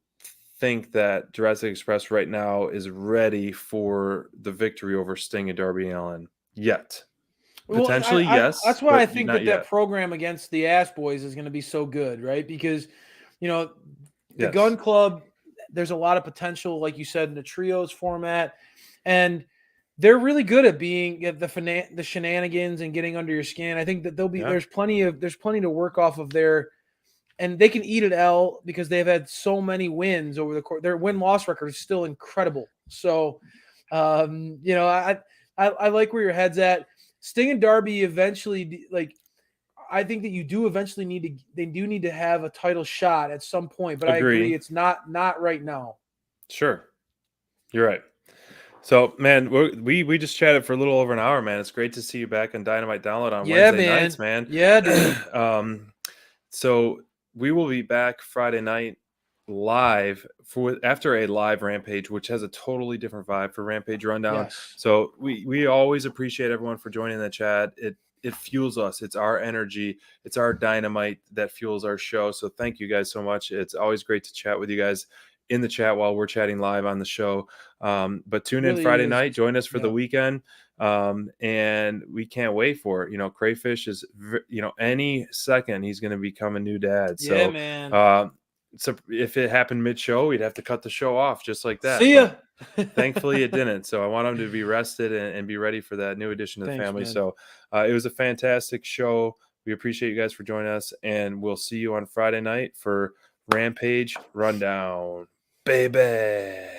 think that Jurassic Express right now is ready for the victory over Sting and Darby Allin yet. Potentially, yes. That's why I think that program against the Ass Boys is going to be so good, right? Because, the Gun Club, there's a lot of potential, like you said, in the trios format, and they're really good at being the shenanigans and getting under your skin. I think that there's plenty to work off of there. And they can eat an L because they've had so many wins over the course. Their win-loss record is still incredible. So, I like where your head's at. Sting and Darby eventually, I think that you do eventually need to have a title shot at some point. But I agree, it's not right now. Sure, you're right. So, man, we just chatted for a little over an hour, man. It's great to see you back on Dynamite Download on Wednesday nights, man. Yeah, dude. So we will be back Friday night live after a live Rampage, which has a totally different vibe for Rampage Rundown. Yes. So we always appreciate everyone for joining the chat. It fuels us. It's our energy. It's our dynamite that fuels our show. So thank you guys so much. It's always great to chat with you guys. in the chat while we're chatting live on the show. But tune in Really Friday is. night. Join us for the Yeah. weekend. And we can't wait for it. Crayfish is, any second he's going to become a new dad. Yeah, So, man. so if it happened mid-show, we'd have to cut the show off just like that. See ya. Thankfully, it didn't. So I want him to be rested and be ready for that new addition to the Thanks, family. man. So it was a fantastic show. We appreciate you guys for joining us, and we'll see you on Friday night for Rampage Rundown, baby.